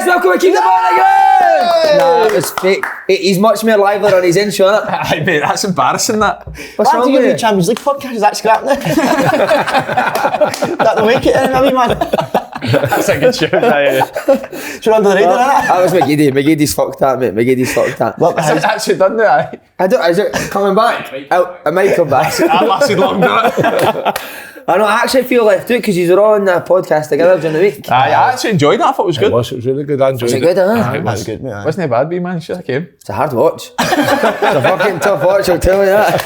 Yes, welcome to Keep the Ball Again! Nah, it was fake. He's much more lively on his in, Sean. Aye, mate, that's embarrassing, that. What's wrong with you? Champions League podcast, is that scrap now? That'll make it in, I mean, man. That's a good show. Should under the radar, innit? That was McGeady. McGeady's fucked that, mate. McGeady's fucked that. What the Has hell? it actually done that? I don't. Is it coming back? I might come back. That lasted long, didn't it? I know. I actually feel left out because you were on a podcast together during the week. Aye, I actually enjoyed that. I thought it was good. It was really good. I enjoyed Was it good? Aye, That was good, mate. aye. Wasn't it bad, man? Should have came. It's a hard watch. It's a fucking tough watch, I'll tell you that.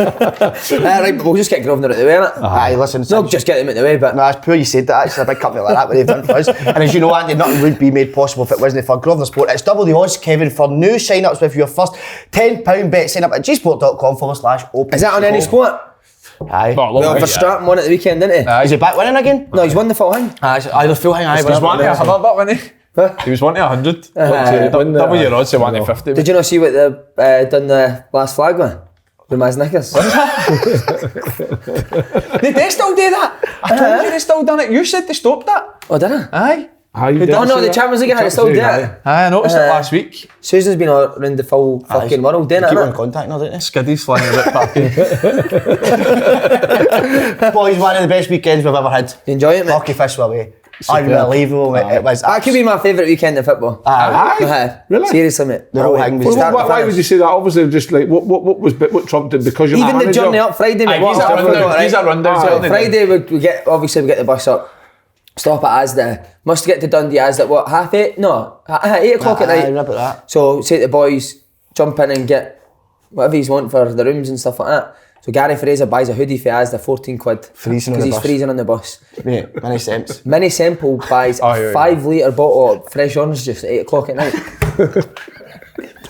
Right, but we'll just get Grosvenor out of the way, innit? Aye, listen. No, just get them out of the way, but... No, it's poor you said that. It's a big company like that, what they've done for us. And as you know, Andy, nothing would be made possible if it wasn't for Grosvenor Sport. It's double the odds, Kevin, for new sign-ups with your first £10 bet. Sign up at gsport.com/open. Is that on any sport? Aye. Well, Verstappen won at the weekend, didn't he? Is he back winning again? No, he's won the full hang. Aye, the full hang. Aye, He was wanting 100, wasn't he? Huh? He was wanting 100. won the- Double your odds, he wanted 50. Did you not see what they done the last flag with? With Maz Knickers? They still do that. I told you they still done it. You said they stopped that. Oh, did I? Aye. Aye, you did Oh no, say the that. Champions League had still do it. Aye, I noticed it last week. Susan's been around the full fucking world, didn't Keep it? on contact now, don't you? Skiddy's flying a bit party. Boys, one of the best weekends we've ever had. You enjoy it, mate? Hockey fish were away. Unbelievable, mate. It was. That could be my favourite weekend of football. Aye. Really? Seriously, mate. The whole thing was Well, start to why finish. would you say that? Obviously, just like what trumped it because you're Even my the manager. journey up Friday, mate. Aye, he's a rundown. He's a rundown. Aye. isn't he? Friday we get the bus up, stop at Asda. Must get to Dundee Asda what 8:30? No, 8 o'clock at Aye, night. about that. So say to the boys, jump in and get whatever he's want for the rooms and stuff like that. So Gary Fraser buys a hoodie for Asda, 14 quid. Freezing on because the he's bus. freezing on the bus. Mate, many cents. Minnie Semple buys a 5 litre bottle of fresh orange juice at 8 o'clock at night.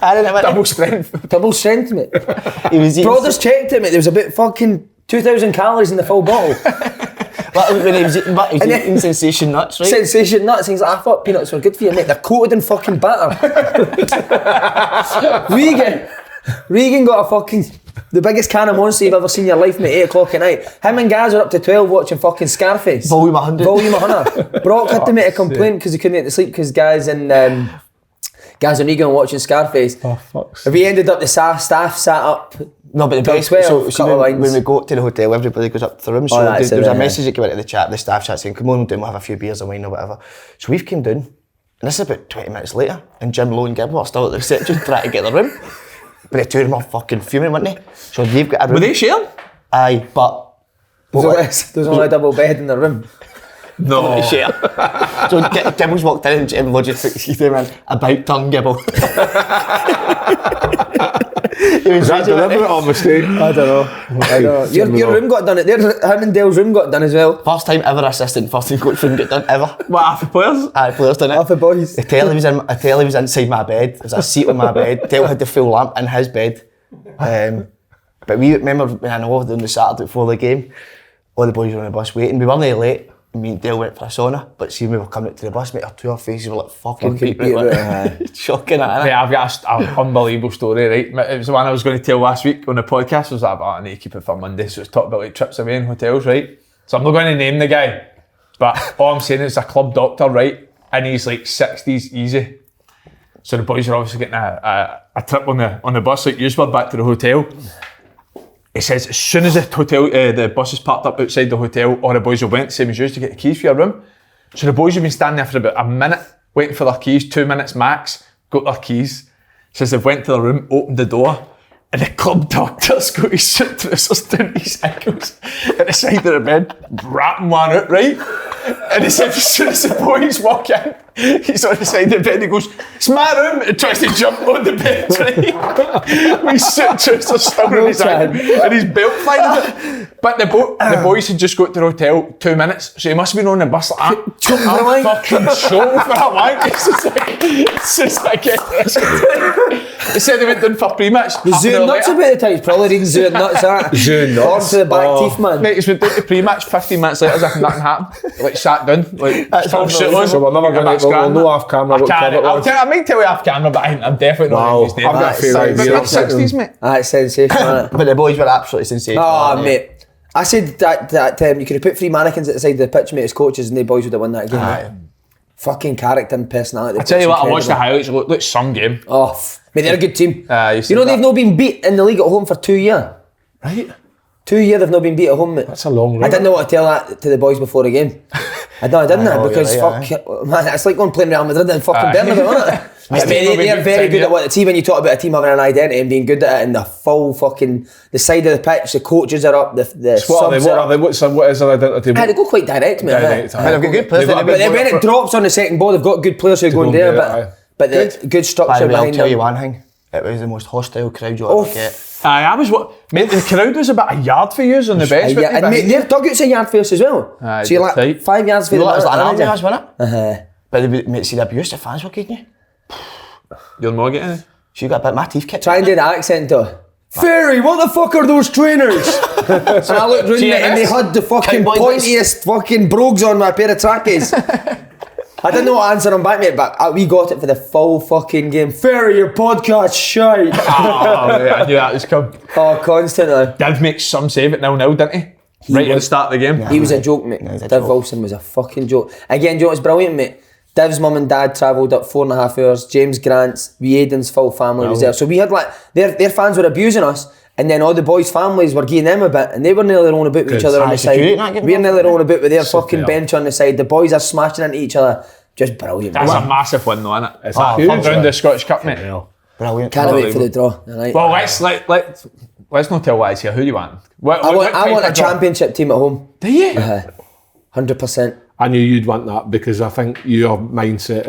I didn't Double strength. Double strength, mate. He was eating. Brothers checked it, mate. There was about fucking 2,000 calories in the full bottle. When he was eating, he was eating sensation nuts, right? Sensation nuts. He's like, I thought peanuts were good for you, mate. They're coated in fucking batter. Regan got a fucking the biggest can of Monster you've ever seen in your life, mate. 8 o'clock at night. Him and Gaz are up to 12 watching fucking Scarface. Volume 100. Volume 100. Brock had to make a complaint because he couldn't get to sleep because Gaz and Regan were watching Scarface. Oh, fuck's We ended up the staff sat up. No, but the Till best 12, so see, couple of when lines. we go to the hotel, everybody goes up to the room. So that's there's it, a yeah. message that came into the chat, the staff chat saying, "Come on, we'll have a few beers or wine or whatever." So we've came down, and this is about 20 minutes later, and Jim Lowe and Gibble are still at the reception trying to get the room. But the two of them are fucking fuming, weren't they? So they've got a room. Were they sharing? Aye, but There's only a double bed in the room. No. share. So Gibble's walked in and Jim Lowe just took his man about tongue Gibble. Is that deliberate or mistake? I don't know. Your room got done. Him and Dale's room got done as well. First time ever assistant first team coach wouldn't get done ever. What, half the players? Aye, players done it. Half the boys. The telly was inside my bed. There was a seat on my bed. Dale had the full lamp in his bed. But we remember when I know on the Saturday before the game, all the boys were on the bus waiting. We weren't late. Me and Dale went for a sauna, but see when we were coming up to the bus, mate, our two our faces were like fucking beetroot. Shocking, Yeah, innit? I've got an unbelievable story, right? It was the one I was going to tell last week on the podcast. I was like, I need to keep it for Monday. So it's talking about like trips away in hotels, right? So I'm not going to name the guy, but all I'm saying is a club doctor, right? And he's like 60s easy. So the boys are obviously getting a trip on the bus, like usual, back to the hotel. He says as soon as the bus is parked up outside the hotel, all the boys will went, same as yours, to get the keys for your room. So the boys have been standing there for about a minute, waiting for their keys, 2 minutes max, got their keys. Says they've went to the room, opened the door, and the club doctor's got his suit trousers down to his ankles at the side of the bed, wrapping one out, right? And he said as soon as the boys walk in, he's on the side of the bed, he goes, "It's my room," and tries to jump on the bed, right? With his suit trousers still on his ankle, and his belt flying about. But the boys had just got to the hotel 2 minutes, so he must have been on the bus like that. I'm fucking choked for a wank. It's just like they said they went down for pre-match. Zoo nuts about the time. He's probably reading Zoo nuts, that. Zoo nuts. Born to the back teeth, man. Mate, he's been down to pre-match 15 minutes later as if nothing happened. Like sat down, like full shit on. So we're never going to we'll know off camera what club it was. I might tell you off camera, but I'm definitely not Wow, his name. I've got a few But ideas. that's 60s, mate. That's sensational, isn't it? But the boys were absolutely sensational. Oh, mate. I said that you could have put 3 mannequins at the side of the pitch, mate, as coaches, and the boys would have won that game. Aye. fucking character and personality. I tell you what, I watched the highlights. Look, some game. Oh, mate, they're a good team. You know they've not been beat in the league at home for 2 years. Right? 2 years they've not been beat at home, mate. That's a long run. I didn't know what to tell that to the boys before the game. I didn't because man, it's like going playing Real Madrid and fucking Bernabeu, isn't it? They're very good at what the team. When you talk about a team having an identity and being good at it, and the full fucking the side of the pitch, the coaches are up, the subs are up. What is their identity? They go quite direct, mate. Direct, They've got good players. But then when it drops on the second ball, they've got good players who go in there. But the good structure I'll behind tell you them. one thing. It was the most hostile crowd you'll ever get. Mate, the crowd was about a yard for you on the bench. Yeah, and mate, their dugouts a yard for us as well. So you're like tight. 5 yards for It the was like an manager. army wasn't it? But mate, see the abuse the fans were getting you. You're not getting it. So you got a bit my teeth kicked. Try and do the accent though. Ferry, what the fuck are those trainers? And I looked round and they had the fucking Cowboy boots. pointiest fucking brogues on my pair of trackies. I didn't know what to answer them back, mate, but we got it for the full fucking game. Ferry, your podcast shite. Oh, mate, I knew that was coming. Oh, constantly. Div makes some save at 0-0, didn't he? Right at the start of the game. He was a joke, mate. he's a Div joke. Wilson was a fucking joke. Again, do you know what's brilliant, mate? Div's mum and dad travelled up 4.5 hours. James Grant's, Aiden's full family was there. So we had like, their fans were abusing us. And then all the boys' families were giving them a bit, and they were nearly rolling about with each other on the side. We're nearly rolling about with their fucking bench on the side. The boys are smashing into each other. Just brilliant. That's a massive win, though, isn't it? It's a huge Third round win. of the Scottish Cup, mate. Brilliant. Can't wait for the draw. Right. Well, let's not tell lies here. Who do you want? I want a championship team at home. Do you? 100%. I knew you'd want that because I think your mindset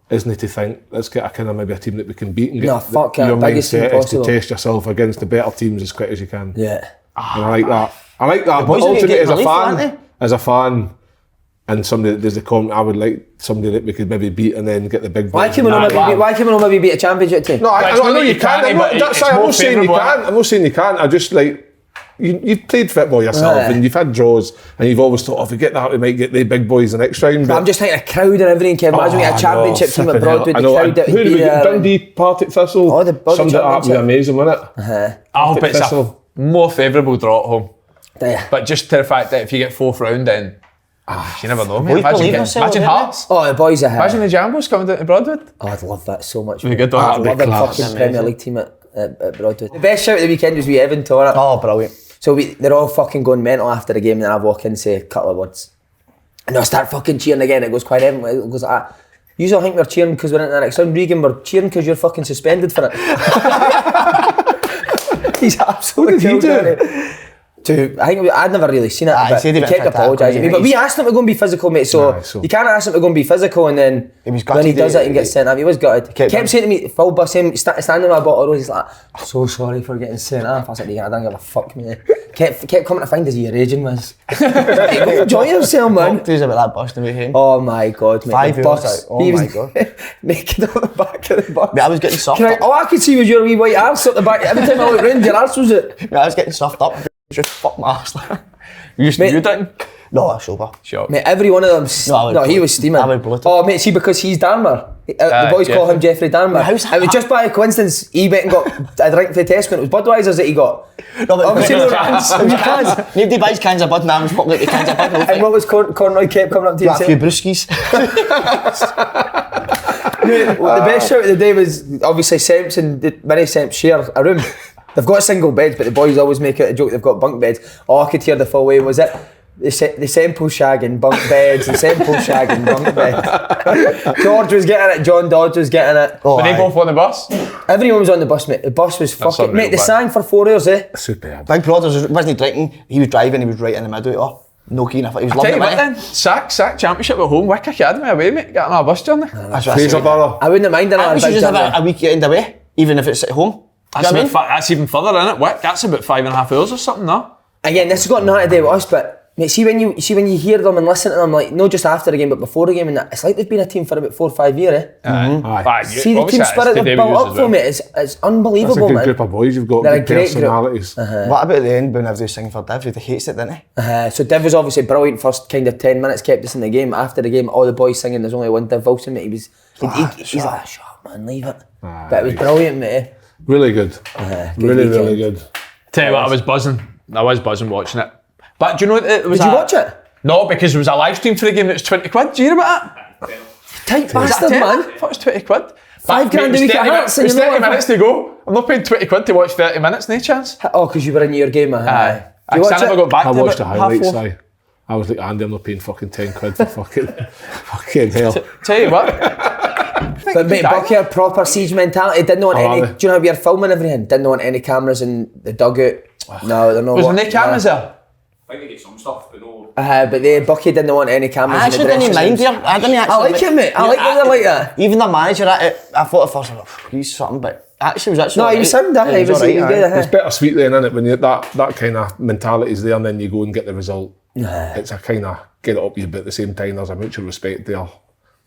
isn't to think let's get a kind of maybe a team that we can beat and get. No, fuck it, your biggest team mindset is to possible. test yourself against the better teams as quick as you can. Yeah. And I like that. I like that. boys But are gonna ultimately, get as a relief, aren't fan, and somebody that does the comment, I would like somebody that we could maybe beat and then get the big. Why boys. can we not maybe beat a championship team? No, I know you can't. I'm not saying you can't. I'm not saying you can't. I just like. You've played football yourself and you've had draws and you've always thought, if we get that, we might get the big boys the next round. But I'm just thinking a crowd and everything, Kev. Imagine we had a championship team at Broadwood, the crowd that Who would did be we get? there. Dundee, Partick Thistle. Oh, the Summed it up, championship. was amazing, wasn't it? I hope it's a Thistle. more favourable draw at home. Yeah. But just to the fact that if you get fourth round, then you never know, mate. Boys believe themselves, Imagine don't they? Hearts. Oh, the boys are here. Imagine the Jambos coming down to Broadwood. Oh, I'd love that so much. Be good, though. I'd That'd love be a class. fucking Premier League team at Broadwood. The best shout of the weekend was we Evan Torrent. Oh, brilliant. So they're all fucking going mental after the game, and then I walk in and say a couple of words. And they'll start fucking cheering again. It goes quite Evan. It goes like that. You all think we're cheering because we're in the next round. Regan, we're cheering because you're fucking suspended for it. He's absolutely killed it. I think I'd never really seen it. But he kept apologising to me. But we asked him to go and be physical, mate. So you can't ask him to go and be physical and then when he does it and gets sent off, he was gutted. Kept saying to me, full bus him, standing with a bottle of rose, he's like, I'm so sorry for getting sent off. I was like, I don't give a fuck, mate. Kept coming to find us here raging was. Enjoy yourself, man. Talk to us about that bus on the way home. Oh my god, mate. 5 the hours bus, out. Oh he was my god. naked on the back of the bus. Mate, I was getting soft up. All I could see was your wee white arse at the back. Every time I looked round, your arse was it. Mate, I was getting soft up. Just fuck my arse. You didn't? No, I'm sober. Sure. Mate, every one of them. He was steaming. I would blow it. Oh, mate, see, because he's Danmar. The boys call him Jeffrey Danmar. How's that? It was just by a coincidence he went and got a drink for the Tesco and it was Budweiser's that he got. No, but Obviously, no cans. It was cans. Nobody buys cans of Bud and I was fucking like the cans of Bud. And what was Conroy kept coming up to you Got and a few saying? brewskis. The best shout of the day was obviously Semps and Many Semps share a room. They've got single beds, but the boys always make it a joke they've got bunk beds. All I could hear the full way was it. The Semple shagging bunk beds, the Semple shagging bunk beds. George was getting it, John Dodge was getting it. Were they both on the bus? Everyone was on the bus, mate. The bus was fucking... unreal, Mate, they man. sang for 4 hours, eh? Superb. Big Brothers wasn't drinking, he was driving, he was right in the middle. Oh, no keen, I thought he was Tell loving you it. what then, sack championship at home, Wick Academy away, mate, getting on a bus journey. That's what I Fraser said. Borough. I wouldn't mind I another wish you big just have journey. a weekend away, even if it's at home. That's, that's even further, isn't it? Wick, that's about 5.5 hours or something, no? Again, this has got nothing to do with us, but mate, see when you hear them and listen to them, like not just after the game but before the game, and that, it's like they've been a team for about 4 or 5 years, eh? Aye. See the team spirit they've built up for me. It's That's a unbelievable, good man. group of boys. You've got They're a good great group. personalities. What about the end when everybody was singing for Div? He hates it, didn't he? So Div was obviously brilliant first kind of 10 minutes, kept us in the game. After the game, all the boys singing, there's only one Div Wilson, mate. He's like, shut up, man, leave it. But it was brilliant, mate. Really good. Really good. Tell you what, I was buzzing watching it. But do you know, it was Did you watch it? No, because there was a live stream for the game that was 20 quid. Do you hear about that? Tight bastard, man. I thought it was 20 quid. £5 grand a week at Hearts. It's 30 minutes to go. I'm not paying 20 quid to watch 30 minutes, no chance. Oh, because you were in your game, man. Aye. Do you watch I never it? got back I to watched the highlights. half-four. I was like, Andy, I'm not paying fucking 10 quid for fucking hell. Tell you what. But mate, Bucky had proper siege mentality. Didn't want any. they? Do you know how we were filming everything? Didn't want any cameras in the dugout. No, they're not. Was there no cameras there? I think they get some stuff, but no. But Bucky didn't want any cameras. I in the actually didn't dressing mind rooms. him. I didn't actually. I like it, mate. I like that they're like that. Even the manager, I thought at first, he's something, but actually was actually. No, he was sound, Yeah, he was alright, good. aye. It's bittersweet then, isn't it? When you, that kind of mentality's there and then you go and get the result. It's a kind of get it up you, but at the same time there's a mutual respect there.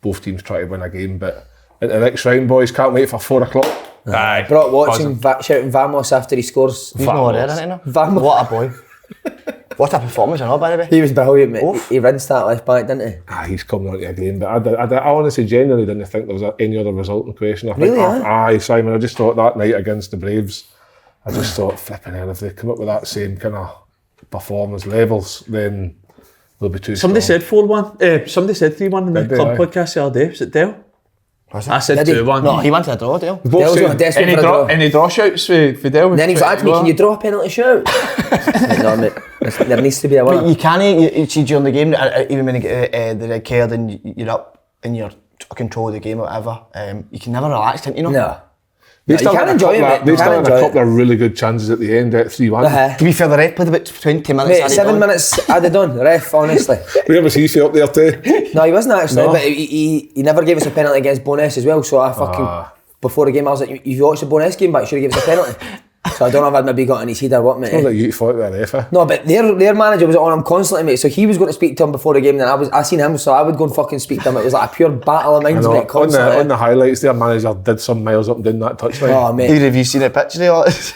Both teams try to win a game, but into the next round, boys, can't wait for 4 o'clock. Aye. Brock watching, shouting Vamos after he scores. He's not there, isn't he? Vamos. What a boy. What a performance, I know, by the way. He was brilliant, mate. He rinsed that left back, didn't he? He's coming onto a game, but I honestly genuinely didn't think there was any other result in question. I think, Really, Simon, I just thought that night against the Braves, I just thought, flipping hell, if they come up with that same kind of performance levels, then they'll be too Somebody strong. said 4-1. Somebody said 3-1 in the Did they, club aye? podcast the other day. Was it Dale? I said Did he? 2-1. No, he wanted a draw, Dale. Both Dale's saying- not desperate Any for a draw. draw shouts for Dale? And then he was like, can you draw a penalty shout? No, mate. There needs to be a winner. You can't, you see during the game, even when you get the red card and you're up and you're control of the game or whatever, you can never relax, can you know? No. They You still can't had a enjoy couple it, of- mate. They You still can't had a enjoy couple of really good chances at the end at 3-1. To be fair, the ref played about 20 minutes. Mate, added 7 on. minutes added on, the ref, honestly. Where was he up there too? No, he wasn't actually, No. but he never gave us a penalty against Boness as well, so I fucking, before the game I was like, you watched the Boness game back, you should have given us a penalty. So I don't know if I'd maybe got in his head or what, mate. Not that you fought with the ref, eh? No, but their manager was on him constantly, mate, so he was going to speak to him before the game, and then I seen him, so I would go and fucking speak to him. It was like a pure battle of minds, mate, constantly. On the highlights, their manager did some miles up and down that touchline. Oh, mate. Have you seen a picture of all this?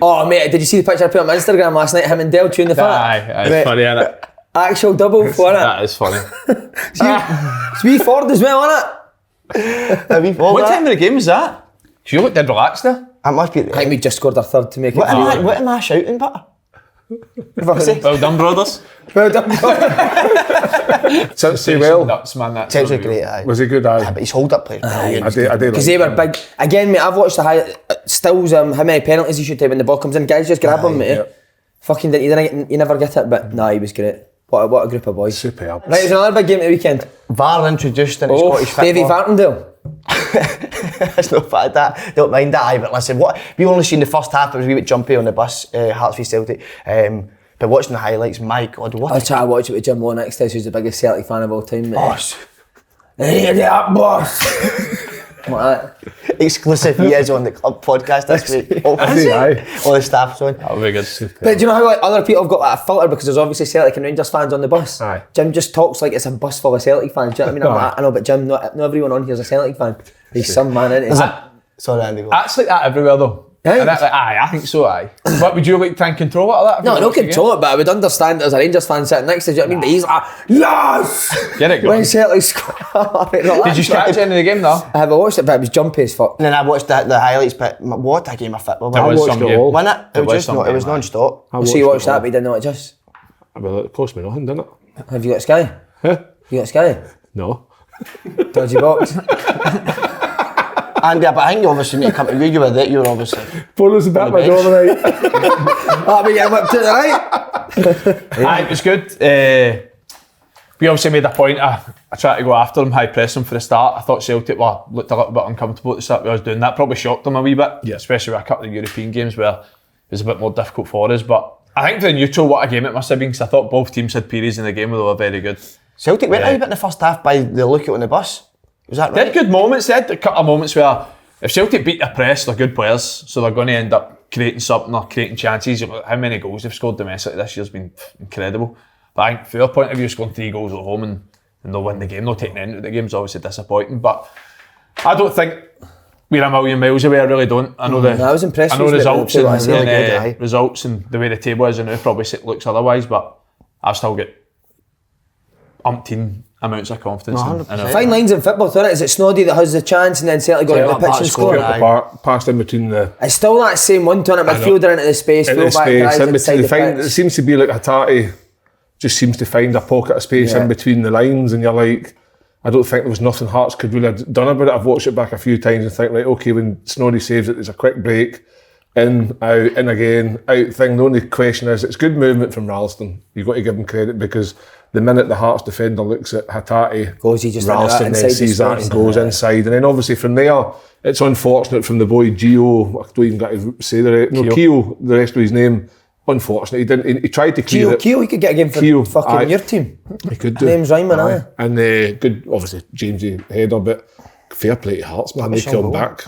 Oh, mate, did you see the picture I put on my Instagram last night? Him and Dale chewing the fat. Aye, Mate, it's funny, isn't it? actual double for it. That is funny. It's wee Ford as well, innit? What time of the game was that? You looked dead relaxed there. That must be. I think we just scored our third to make it. What am I shouting, Butter? Well done, brothers. Well done. Say well. Nuts, man. That's Sounds unreal. great, aye. Was he good? Aye. But his hold-up play. I did Because they were big. Again, mate, I've watched the high. Stills, how many penalties he should take when the ball comes in. Guys, just grab him, mate. yep. Fucking you never get it, but nah, he was great. What a group of boys. Superb. Right, there's another big game at the weekend. VAR introduced into Scottish football. Davy Vartendale. It's not bad that. Don't mind that. Aye, but listen, we only seen the first half. It was a wee bit jumpy on the bus, Hearts v Celtic. But watching the highlights, my God, what? I'll try to watch it with Jim Lowe next time, who's the biggest Celtic fan of all time, mate. Boss. Hey, the up, boss. Like that. Exclusive, he is on the club podcast this week. All the staff's on. That would be good. But do you know how like, other people have got like, a filter because there's obviously Celtic and Rangers fans on the bus? Aye. Jim just talks like it's a bus full of Celtic fans. Do you know what I mean? I'm like, I know, but Jim, not everyone on here is a Celtic fan. He's some man, isn't he? Sorry, Andy. Go. That's like that everywhere though. Aye. And that's like, I think so, aye. But would you like try and control it like that? No, I don't control it, but I would understand it as a Rangers fan sitting next to you. Do you know what I mean? But he's like, yes! Get it When going. Celtic score. Did you catch any of the game though? I have watched it, but it was jumpy as fuck. And then I watched the highlights, but what a game of football. That was some game. Wasn't it? It It was was just some not, it game, was aye. non-stop. So you watched that, but you didn't know it just. Well, it cost me nothing, didn't it? Have you got Sky? Huh? You got Sky? No. Dodgy box. Andy, but I think you obviously need to come to you were there, you were obviously. Bonus about On my the door bench. tonight. That'll be getting up to the right. Aye, it was good. We obviously made a point. I tried to go after them, high press them for the start. I thought Celtic looked a little bit uncomfortable at the start. We was doing that. Probably shocked them a wee bit, especially with a couple of European games where it was a bit more difficult for us. But I think for the neutral, what a game it must have been, because I thought both teams had periods in the game where they were very good. Celtic went out a bit in the first half by the look at on the bus. Was that They right? had good moments. They had a couple of moments where if Celtic beat their press, they're good players, so they're going to end up creating something or creating chances. How many goals they've scored domestically this year's been incredible. But I think from their point of view, scoring 3 goals at home and they'll win the game, they'll take the end of the game is obviously disappointing. But I don't think we're a million miles away. I really don't. I know I was impressed I know with results Liverpool, and, really good, aye. results and the way the table is, and it probably looks otherwise. But I've still got umpteen amounts of confidence. No, in 100%. Fine lines in football, isn't it? Is it Snoddy that has the chance and then Celtic got Celtic on the pitch back and score, score? aye. Passed in between the It's still that same one, turn it midfielder into the space, in the full back space, guys in inside between the the fine. It pitch. seems to be like a just seems to find a pocket of space in between the lines, and you're like, I don't think there was nothing Hearts could really have done about it. I've watched it back a few times and think, right, okay, when Snorri saves it, there's a quick break, in, out, in again, out thing. The only question is, it's good movement from Ralston. You've got to give him credit, because the minute the Hearts defender looks at Hatate, Ralston then sees that and goes inside. And then obviously from there, it's unfortunate from the boy GIO, I don't even got to say the rest, Keogh, the rest of his name. Unfortunately, he didn't. He tried to clear it. Keogh, he could get a game for fucking your team. He could do. Name's Ryman, aye. And good, obviously, Jamesy header, but fair play to Hearts, man. They come back.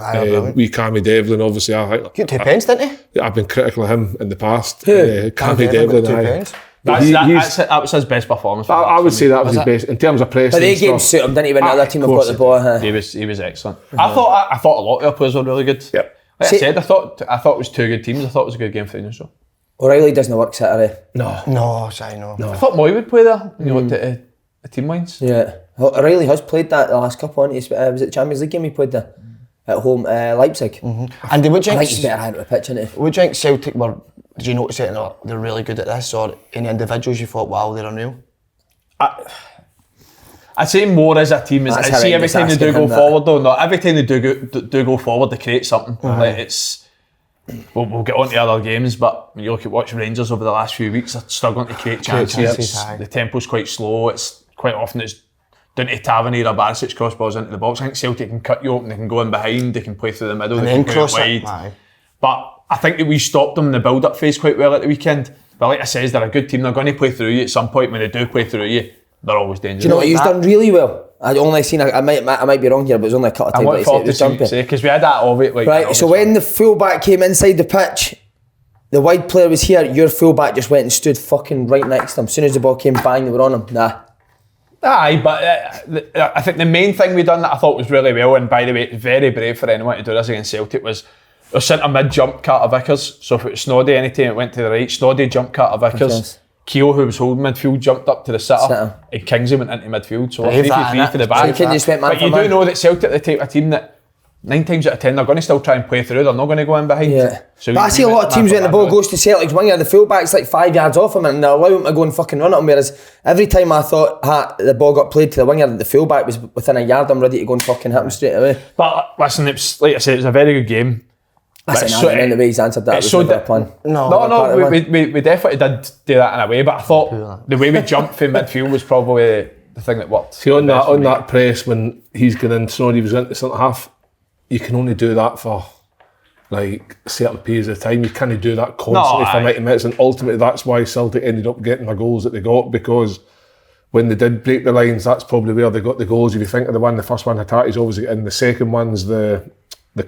We Cammy Devlin, obviously. Got 2 pence, didn't he? I've been critical of him in the past. Who? Cammy Devlin, aye. That was his best performance. I would say that was his best in terms of pressing. But they games suit him, didn't he? When the other team have got the ball. He was excellent. I thought a lot of our players were really good. Yep. Like I said, I thought it was 2 good teams. I thought it was a good game for the neutral. O'Reilly doesn't work Saturday. No, sorry, no. I thought Moy would play there when you looked at the team lines. Yeah. O'Reilly has played that the last couple, hasn't he? Was it the Champions League game he played there? At home, Leipzig. And would you I think he's better hand to the pitch, isn't he? Would you think Celtic were, did you notice it, they're really good at this, or any individuals you thought, wow, they're unreal? I'd say more as a team. I see every time they do go forward though, not every time they do go forward, they create something. Like it's, we'll get on to other games, but when you look at watch Rangers over the last few weeks, they're struggling to create chances. The tempo's quite slow. It's quite often it's down to Tavernier or Barisic cross balls into the box. I think Celtic can cut you open, they can go in behind, they can play through the middle, and they then can cross play it wide. But I think that we stopped them in the build-up phase quite well at the weekend. But like I said, they're a good team. They're going to play through you at some point. When they do play through you, they're always dangerous. Do you know what he's done really well? I only seen, I might be wrong here, but it was only a couple of times. I want to say, because we had that of it. Like, right, so when the fullback came inside the pitch, the wide player was here, your fullback just went and stood fucking right next to him. As soon as the ball came, bang, they were on him. Nah. Aye, but I think the main thing we done that I thought was really well, and by the way, it's very brave for anyone to do this against Celtic, was our centre mid jump Carter Vickers. So if it was Snoddy, anytime it went to the right, Snoddy jumped Carter Vickers. Keogh, who was holding midfield, jumped up to the sitter, and Kingsley went into midfield. So 3-3 for the back. But you do know that Celtic, the type of team that 9 times out of 10 they're going to still try and play through, they're not going to go in behind. Yeah. So but I see a lot of teams when the ball goes to Celtic's winger, the fullback's like 5 yards off him and they allow him to go and fucking run at him, whereas every time I thought the ball got played to the winger, the fullback was within a yard, I'm ready to go and fucking hit him straight away. But listen, it's like I said, it was a very good game. That's so, in the way he's answered that, was never a plan. No, we definitely did do that in a way, but I thought the way we jumped from midfield was probably the thing that worked. See, on that press, when he's going in, Snoddy was into centre half, you can only do that for like certain periods of time. You can't do that constantly for 90 minutes, and ultimately that's why Celtic ended up getting the goals that they got, because when they did break the lines, that's probably where they got the goals. If you think of the first one Hatate's obviously in, the second one's the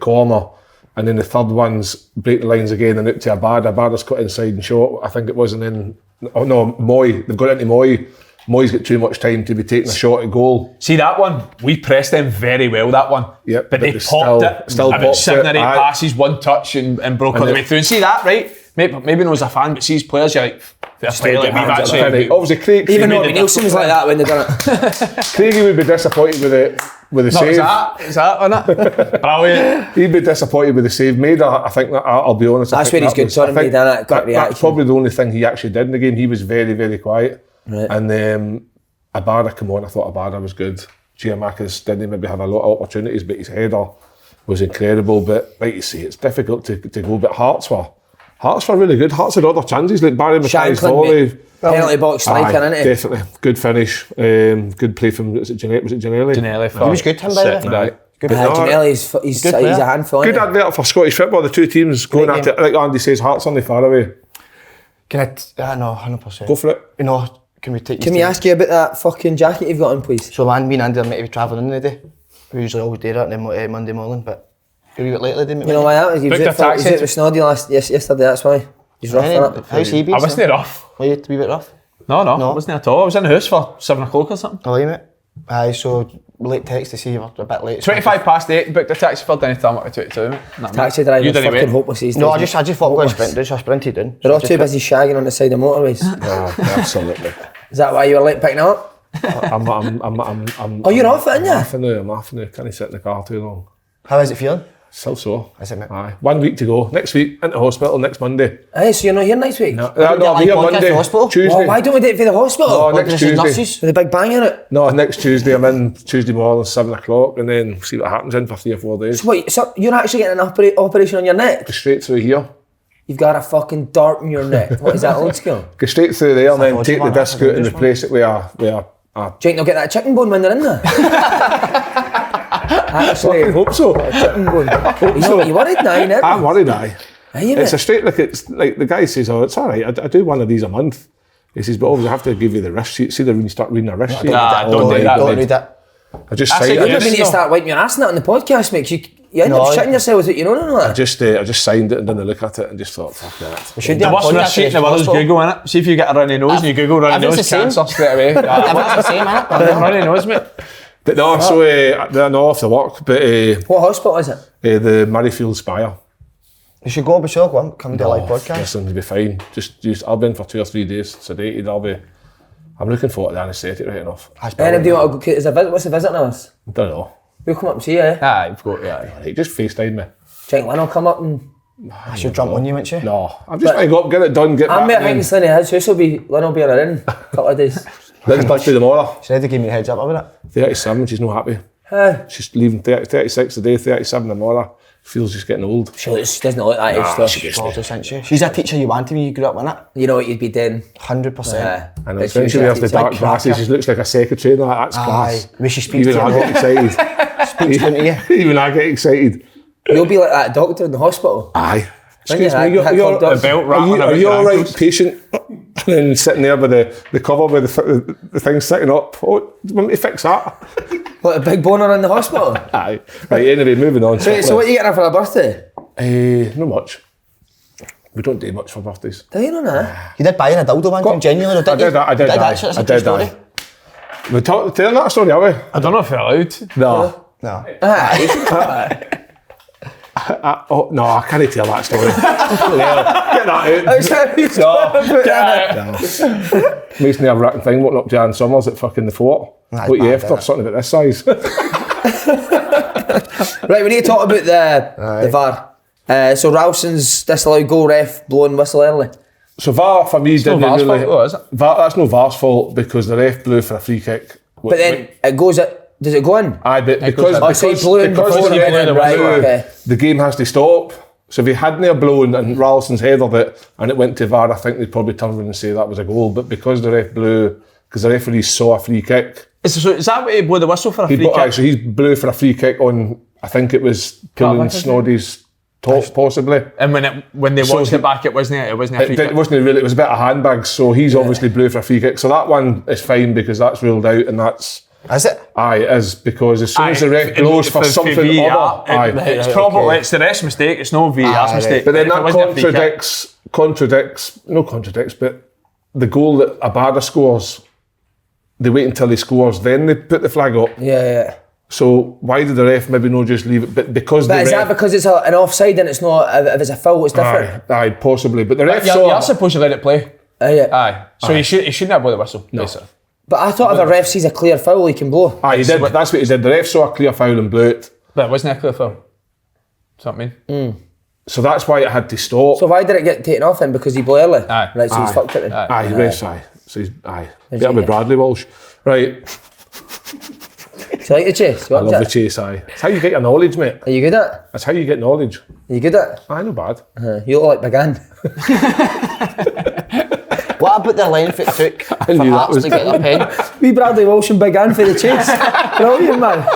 corner, and then the third one's break the lines again and out to Abada's cut inside and shot, I think it was, and then Moy, they've got into Moy. Moy's got too much time to be taking a shot at goal. See that one, we pressed them very well, that one. Yep, but they popped it. Still about 7 or 8 passes, one touch and broke all the way through. And see that, right? Maybe not as a fan, but see these players, you're like, obviously Craig, even though Nielsen was like that when they done it. Craigie would be disappointed with the save. Is that on it? Brilliant. He'd be disappointed with the save. Maida, I think that, I'll be honest. That's where he's good. Sorry, Maida, that's probably the only thing he actually did in the game. He was very, very quiet. Right. And Abada come on, I thought Abada was good. Giamakis didn't maybe have a lot of opportunities, but his header was incredible. But like you say, it's difficult to go. But Hearts were really good. Hearts had other chances, like Barry Mackay's volley. Penalty box striker, isn't it? Definitely. Good finish. Good play from, was it Janelli? Janelli. He was good, him, by the way. Janelli, he's a handful. Good advert for Scottish football. The two teams going at it, like Andy says, Hearts only far away. Can I? No, 100%. Go for it. You know, can we ask you about that fucking jacket you've got on, please? So man, me and Andy are meant to be travelling in the day. We usually always do that on Monday morning, but you're a bit lately, didn't we? You know why that was? He was out with Snoddy yesterday, that's why. He's rough on it. How's he been? I wasn't rough. Were you a wee bit rough? No, I wasn't at all. I was in the house for 7 o'clock or something. Oh, you mate? Aye, so late text to see you were a bit late. 8:25, booked a taxi for dinner time at 22. Taxi driver's fucking hopeless these days. No, I just thought I was going to sprint, so I sprinted in. They're all too busy shagging on the side of motorways. Oh, absolutely. Is that why you were late picking up? I'm Oh, you're off it, aren't you? I'm off now. Can't sit in the car too long. How is it feeling? Still so. Is it, mate? Aye. 1 week to go. Next week, into hospital next Monday. Aye, so you're not here next week? No, I'm like here podcast Monday. for hospital? Tuesday. Oh, why don't we do it for the hospital? No, What, next this is Tuesday. nurses? With the big bang in it? No, next Tuesday. I'm in Tuesday morning, 7 o'clock, and then see what happens in for 3 or 4 days. So wait, so you're actually getting an operation on your neck? Go straight through here. You've got a fucking dart in your neck. What is that, old school? Go straight through there and then dodgy take the one, disc that's a out and dangerous replace it with a Do you think they'll get that chicken bone when they're in there? Actually, I hope so. chicken bone. You worried now, you know? I'm worried, aye. Are you, It's mate? a straight, it's like the guy says, oh, it's all right, I do one of these a month. He says, but obviously I have to give you the risk sheet. See when you start reading a risk sheet. Nah, Oh, don't do my that, God. Don't read that. I just That's signed it, You it. maybe need to start wiping your ass in that on the podcast, mate. You end up No, shitting yourself with it, you know, and all I that. just signed it and didn't look at it and just thought, fuck that. We should do The a worst podcast risk sheet in the for world is hospital. Google, innit? See if you get a runny nose and you Google runny Everyone's nose, the same. cancer straight away. Everyone's the same, innit? Runny nose, mate. But no, so they're not off the work, but What hospital is it? the Murrayfield Spire. You should go, Michelle, go on, come do a live podcast. Listen, you'll be fine. I'll be in for 2 or 3 days sedated. I'm looking forward to the anaesthetic right enough. Anybody want to go? What's the visit nurse? I don't know. We'll come up and see you, eh? Aye, you've got, yeah. Right, just FaceTime me. Do you think Lynn will come up and... I should jump on you, won't you? No, I'm just going to go up, get it done, get I'm back. meeting Slaney his house will be... Lynn will be in her in a couple of days. Lynn's back to tomorrow. She had to give me a heads up about it. 37, she's not happy. She's leaving 30, 36 today, 37 tomorrow. Feels she's getting old. She doesn't look that age though. she gets me. Gorgeous, isn't she? She's a teacher you want to be, you grew up with it. You know what you'd be doing? 100%. I know, when she wears the dark glasses, she looks like a secretary and that's class. Aye, the way she speaks Even to I you. get excited. Speaks to you. Even I get excited. You'll be like that doctor in the hospital. Aye. When you Excuse me, had- you're, had you're, called docs. The belt wrapping are about you your all right, ankles. patient? And sitting there with the cover with the thing sitting up. Oh, do you want me to fix that? What, a big boner in the hospital? Aye. Right, anyway, moving on. So what are you getting her for a birthday? Not much. We don't do much for birthdays. Do you know that? You did buy in a dildo one time, genuinely, though, I didn't did that, I did that. actually, that's a I true did story. that. We're telling that story, are we? I don't know if you're allowed. No. No. Oh, no, I can't tell that story. Get that out. Makes me have a written thing, walking up Jan Summers at fucking the fort. That's What you bad, after? innit? Something about this size. Right, we need to talk about the VAR. So Ralston's disallowed goal, ref blowing whistle early. So VAR for me didn't VAR's really. fault though, is it? VAR, that's no VAR's fault because the ref blew for a free kick. But then it goes. Does it go in? Aye, but because, Oh, so he blew in because before the he went in, game right, blew, okay. the game has to stop. So if he hadn't blown and Ralston's headed it and it went to VAR, I think they'd probably turn around and say that was a goal. But because the ref blew, because the referee saw a free kick, Is that what he blew the whistle for a free kick? so he blew for a free kick on, I think it was pulling Snoddy's top, possibly. And when they watched it back, it wasn't a free kick. It wasn't really, it was a bit of handbags, so he's obviously blew for a free kick. So that one is fine because that's ruled out and that's... Is it? Aye, it is, because as soon as the ref Aye, blows for something VAR, other... Aye. It's probably, it's the ref's mistake, it's no VAR's Aye, mistake. But then If it that wasn't a free kick- contradicts, but the goal that Abada scores, they wait until he scores, then they put the flag up. Yeah. So why did the ref maybe not just leave it? But because But the is ref... that because it's an offside and it's not? If it's a foul, it's different. Aye, possibly. But the ref You're supposed to let it play. Yeah. Aye. So he shouldn't have blew the whistle. No. Basically. But I thought if a ref sees a clear foul, he can blow. Aye, he did. That's what he did. The ref saw a clear foul and blew it. But it wasn't a clear foul. Does that mean? So that's why it had to stop. So why did it get taken off him? Because he blew early. Aye. Right. So he's fucked it then. Aye, refs, aye. So he's, aye. Did Better you with get- Bradley Walsh. Right. So you like the chase? You I love the chase, aye. It's how you get your knowledge, mate. Are you good at it? That's how you get knowledge. Are you good at it? Aye, no bad. You look like Big Ann. What about the length it took for knew that Hearts was to get the pen? We Bradley Walsh and Big Ann for the chase. Brilliant, man.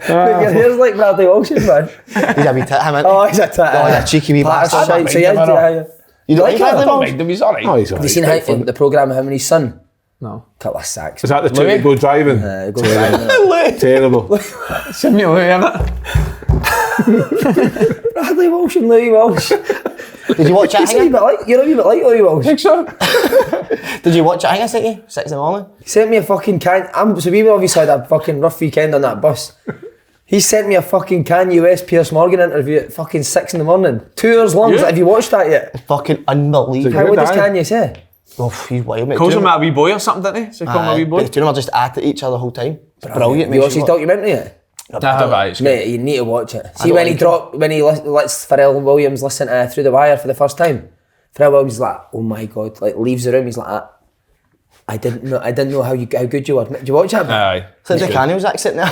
Your hair's like Bradley Walsh's, man. He's a wee tit, him, isn't he? Oh, he's a tit. Oh, he's a cheeky wee That's bastard. shite. So he is, yeah. You don't like it? Bradley I don't Walsh? mind him, he's alright. Oh, he's alright. Have you seen how, the programme of him and his son? No. Couple of sacks. Is that the two Louis? that go driving? Go driving. Terrible. Send me away, innit? Bradley Walsh and Louis Walsh. Did you watch it? You're a wee bit like Louis Walsh. Think so? Did you watch it? I sent you 6 in the morning. He sent me a fucking can. So we obviously had a fucking rough weekend on that bus. He sent me a fucking Kanye West Piers Morgan interview at fucking 6 in the morning. 2 hours long. Yeah. Have you watched that yet? Fucking unbelievable. How, what does aye. Kanye say? Oh, he's wild, mate. Calls Do him you know- a wee boy or something, doesn't he? So he call him a Aye, wee boy. but do you know we're just at each other the whole time? Brilliant. You watched his documentary yet? Mate, you need to watch it. See when he lets Pharrell Williams listen to Through the Wire for the first time. Pharrell Williams is like, oh my god, like leaves the room. He's like, I didn't know how good you were. Did you watch that? Aye. So the Daniel's accent now.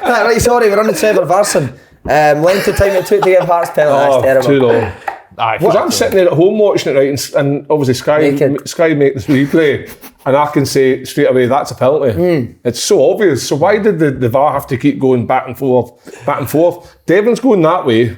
Right, sorry, we're on the Trevor Varson. Length of time it took to get Hearts penalty. That's terrible. Too long. Because I'm sitting there at home watching it, right, and obviously Sky make this replay, and I can say straight away that's a penalty. It's so obvious. So why did the VAR have to keep going back and forth? Devlin's going that way,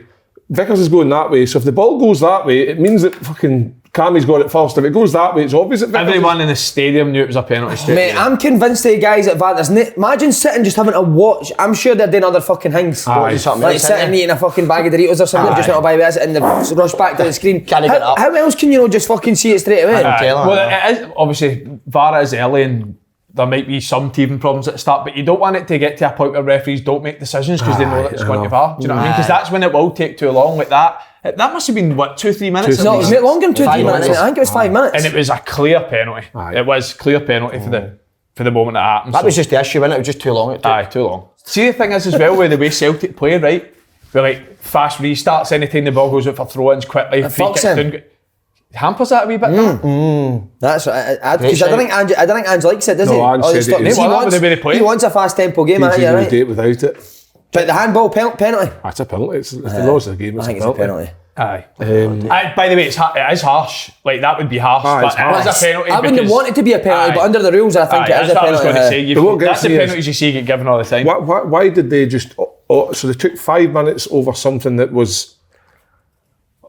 Vickers is going that way. So if the ball goes that way, it means that fucking Cammy's got it first. If it goes that way, it's obvious that everyone in the stadium knew it was a penalty straight. Mate, I'm convinced the guys at VAR, imagine sitting just having to watch. I'm sure they're doing other fucking things. Like sitting and eating a fucking bag of Doritos or something, just not by this, and they rush back to the screen. How else can you not just fucking see it straight away? Well, it is, obviously, VAR is early and there might be some teething problems at the start, but you don't want it to get to a point where referees don't make decisions because they know that it's going to VAR. Do you know what I mean? Because that's when it will take too long like that. That must have been, 2-3 minutes? No, it was longer than 2-3 minutes. I think it was 5 minutes. And it was a clear penalty. It was clear penalty for the moment it happened. That was just the issue, wasn't it? It was just too long. Too long. See, the thing is as well, with the way Celtic play, right? With like fast restarts, anytime the ball goes out for throw-ins quickly, free kicks, hampers that a wee bit. That's right. Because I don't think Ange likes it, does he? No, Ange said he wants a fast tempo game, right? Do it without it. But the handball penalty. That's a penalty. It's the laws of the game. I think it's a penalty. Aye. By the way, it is harsh. Like that would be harsh, but it is a penalty. I wouldn't want it to be a penalty, but under the rules, I think it is a penalty. That's what I was going to say. That's the penalties you see get given all the time. Why did they just? So they took 5 minutes over something that was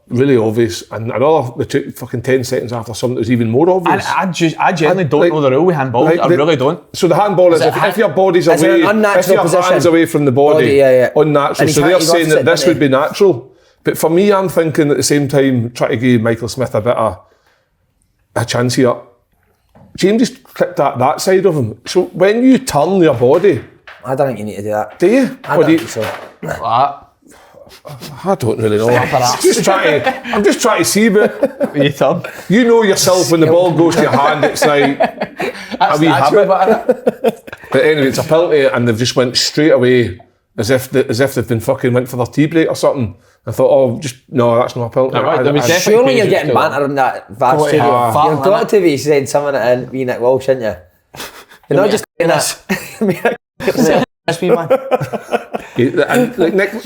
really obvious, and they took fucking 10 seconds after something that was even more obvious. And I genuinely don't know the rule with handball. I really don't. So the handball is if your body's away, if your hand's away from the body, unnatural. So they're saying that this would be natural. But for me, I'm thinking at the same time, try to give Michael Smith a bit of a chance here. James just clipped that side of him. So when you turn your body, I don't think you need to do that. Do you? I don't think so. I don't really know. I'm just trying to see, but you know yourself when the ball goes to your hand, it's like a wee habit. But anyway, it's a penalty, and they've just went straight away as if they've been fucking went for their tea break or something. I thought, no, that's not a penalty. Surely you're getting banter in that VAR studio. You've got to be saying something at wee Nick Walsh, shouldn't you? You're not just saying that.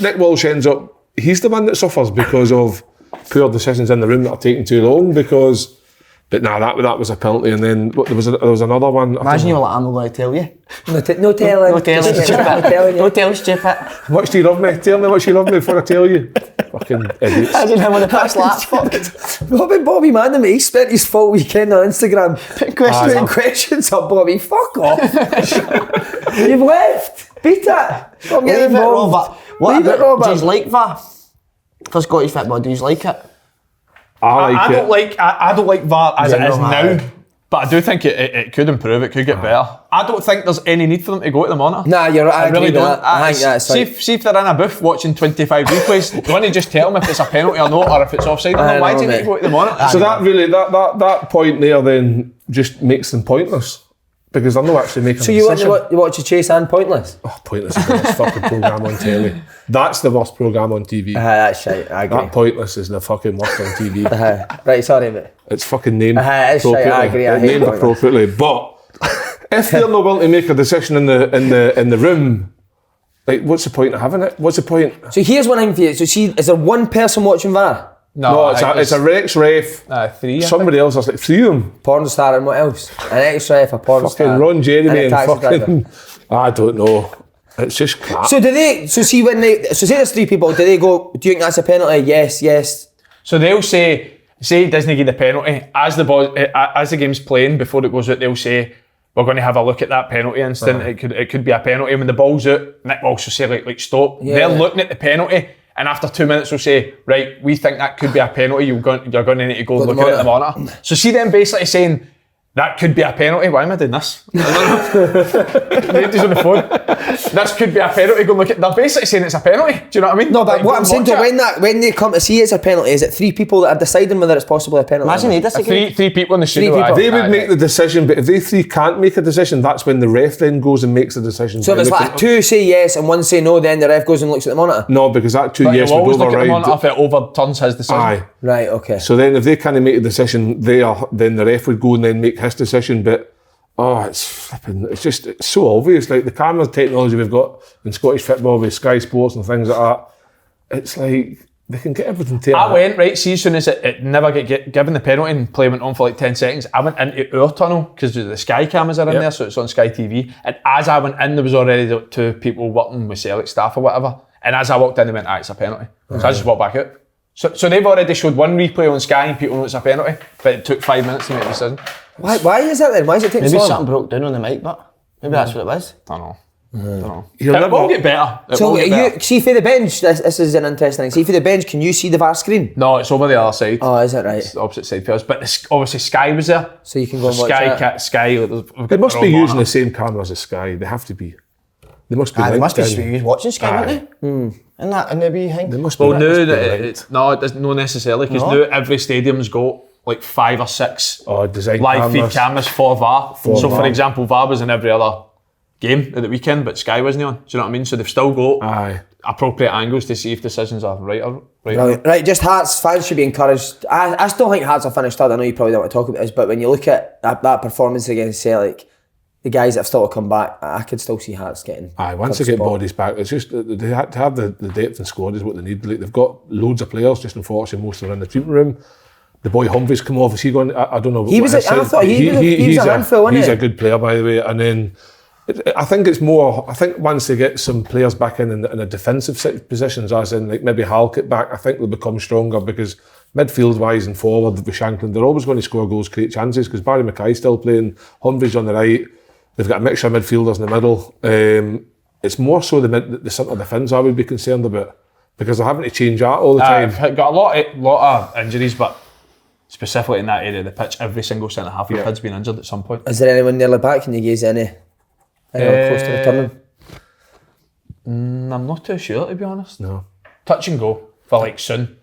Nick Walsh ends up, he's the one that suffers because of poor decisions in the room that are taking too long. But that was a penalty, and then there was another one. Imagine you're like, I'm not going to tell you. No telling. No telling, stupid. No telling, stupid. Much do you love me? Tell me much you love me before I tell you. Fucking idiots. Imagine him on the past lap. What about Bobby Madden? He spent his full weekend on Instagram putting questions up, Bobby. Fuck off. You've left. Beat it. Stop getting involved. What about, do you like VAR? For Scottish football, do you like it? I don't like VAR as it is now, but I do think it could improve. It could get better. I don't think there's any need for them to go to the monitor. Nah, you're right. I really don't. I think that's see if they're in a booth watching 25 replays, they want to just tell them if it's a penalty or not, or if it's offside or not. Why do you need to go to the monitor? So that point there then just makes them pointless. Because they're not actually making a decision. So you watch a chase and Pointless? Oh, Pointless is the worst fucking programme on telly. That's the worst programme on TV. That's shite, I agree. That Pointless is the fucking worst on TV. Right, sorry mate. It's fucking named it's appropriately. Shite, I agree. I named appropriately. But if they're not willing to make a decision in the room, like what's the point of having it? What's the point? So here's one thing for you. So see, is there one person watching VAR? No, it's a ex-ref. 3. Somebody else. There's like 3 of them. Porn star and what else? An ex-ref, a porn star. Fucking Ron Jeremy and fucking... I don't know. It's just crap. So say there's 3 people, do they go, do you think that's a penalty? Yes. So they'll say Disney give the penalty, as the game's playing, before it goes out, they'll say, we're going to have a look at that penalty instant. It could be a penalty. When the ball's out, Nick Walsh will say like stop. Yeah. They're looking at the penalty. And after 2 minutes, we'll say, right, we think that could be a penalty. You're going to need to go look at it at the monitor. So see them basically saying, That could be a penalty. Why am I doing this? Nobody's on the phone. This could be a penalty. Go look at. They're basically saying it's a penalty. Do you know what I mean? No, but Like, what go I'm and saying, watch to when they come to see it's a penalty, is it 3 people that are deciding whether it's possibly a penalty? Imagine he disagreed. Three people in the studio. people. They would make the decision, but if they 3 can't make a decision, that's when the ref then goes and makes the decision. So if it's like 2 say yes and 1 say no, then the ref goes and looks at the monitor? No, because that 2 But yes you'll would always look at the monitor override. if it overturns his decision. Aye. Right, okay. So then if they can't make a decision there, then the ref would go and then make his decision. But it's so obvious. Like the camera technology we've got in Scottish football with Sky Sports and things like that, it's like they can get everything to I went, right, see, as soon as it never get given the penalty and play went on for like 10 seconds, I went into our tunnel because the Sky cameras are in there, so it's on Sky TV. And as I went in, there was already 2 people working with Celtic staff or whatever. And as I walked in, they went, it's a penalty. So I just walked back out. So they've already showed 1 replay on Sky and people know it's a penalty, but it took 5 minutes to make the decision. Why is that then? Why is it taking Maybe so long? something broke down on the mic, but maybe that's what it was. I don't know. You'll It never- will get better. It So will get better. you see for the bench, this is an interesting thing. See for the bench, can you see the VAR screen? No, it's over the other side. Oh, is it right? It's the opposite side for us. But obviously Sky was there. So you can go and watch Sky, that. Sky. They must be using the same cameras as Sky. They have to be. They must be. They linked must be in. sweet watching Sky, aren't they? And that and the wee thing. They must be. Well, must be no, linked. no, it doesn't, not necessarily, because No? now every stadium's got like 5 or 6 design live feed cameras. cameras for VAR. So, for VAR. example, VAR was in every other game at the weekend, but Sky wasn't on. Do you know what I mean? So they've still got Aye. appropriate angles to see if decisions are right or right. Right, just Hearts fans should be encouraged. I still think Hearts are finished third. I know you probably don't want to talk about this, but when you look at that performance against Celtic, the guys that have still to come back, I could still see Hearts getting. Aye, once they third get spot. bodies back, it's just they have to have the depth and squad is what they need. Like they've got loads of players, just unfortunately most of them are in the treatment room. The boy Humphreys come off. Is he going? I don't know. He was. what his I thought he was he's a handful, wasn't He's he? a good player, by the way. And then I think it's more. I think once they get some players back in a defensive positions, as in like maybe Halkett back, I think they'll become stronger because midfield wise and forward with Shankland, they're always going to score goals, create chances because Barry Mackay's still playing. Humphreys on the right. They've got a mixture of midfielders in the middle. It's more so the centre defence I would be concerned about because they're having to change that all the time. I've got a lot of injuries, but specifically in that area of the pitch, every single centre half of has been injured at some point. Is there anyone nearly back? Can you gaze any close to returning? I'm not too sure, to be honest. No. Touch and go for like soon.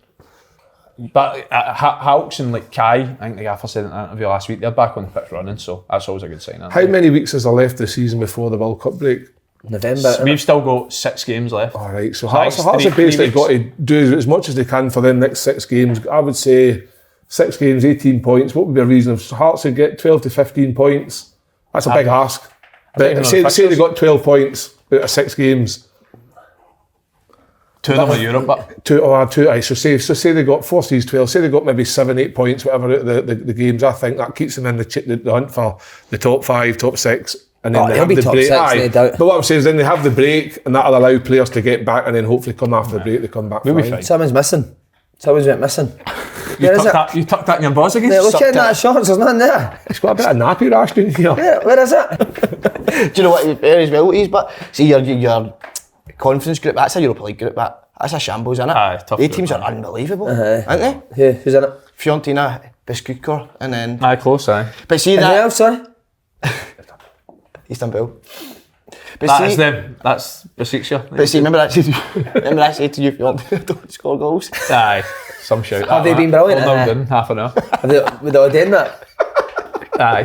But Hawks and like Kai, I think the gaffer said in an interview last week, they're back on the pitch running, so that's always a good sign. How many weeks is there left this season before the World Cup break? November. We've still got 6 games left. All right, so Hearts Hearts have three basically weeks. got to do as much as they can for them next 6 games. I would say 6 games, 18 points. What would be a reason if Hearts would get 12 to 15 points? That's a big ask. even But know say the they fixtures. got 12 points out of 6 games. 2 of them are Europe, but So say they got 4 C's 12. Say they got maybe 7, 8 points, whatever out of the games. I think that keeps them in the hunt for the top 5, top 6. And then they they'll have be the top break. 6, Aye. no doubt. But what I'm saying is then they have the break, and that'll allow players to get back, and then hopefully come after the break, they come back. We'll be fine. fine. Someone's missing. Someone's went missing. Where is it? You tucked that in your buzz again? Yeah, look at that shorts. There's nothing there. It's got a bit of nappy rash down here. Where is it? Do you know what there as well is? But see your conference group, that's a Europa League group, that's a shambles, isn't it? Aye, tough The group, teams are aye. unbelievable, aren't they? Who's in it? Fiorentina, Beskukor, and then. Aye, close, aye. But see Who that else, sorry? Istanbul. But That is see, them. That's Besiktas. but see, remember I said to you, Fiorentina don't score goals. Aye, some shout. Have they been brilliant? Well done, half an hour. Would they all done that? Aye.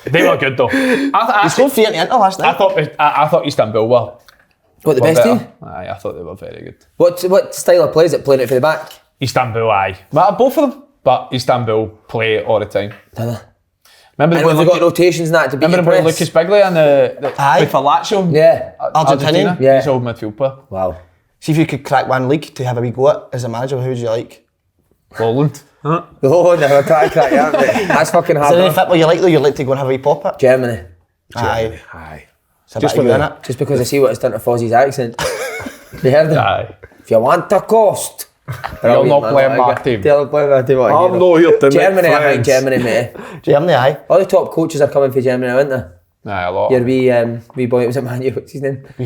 They were good though. He I scored 3 at the Inter last night. thought Istanbul were What, the best better. team? Aye, I thought they were very good. What style of play is it? Playing it for the back? Istanbul, aye. Well, both of them, but Istanbul play all the time. Remember And when have they got rotations and that to beat Remember your when press? Lucas Biglia and the Aye. with Lazio? Yeah. Argentina. Yeah. He's old midfield player. Wow. See if you could crack one league to have a wee go at as a manager, who would you like? Holland. Huh? Oh, no, I can't crack that, mate. That's fucking Is there any hard. football you like though? You'd like to go and have a wee pop at? Germany. Aye. Aye. It's a Just bit for of the- it. Just because I see what it's done to Fozzie's accent. You heard him? Aye. If you want a cost. You'll not play my team. They'll play my team. I'm not here to make Germany, I think friends. Germany, mate. Germany, aye. All the top coaches are coming for Germany, aren't they? Aye, a lot. Your wee boy, was it Manu? What's his name? Wee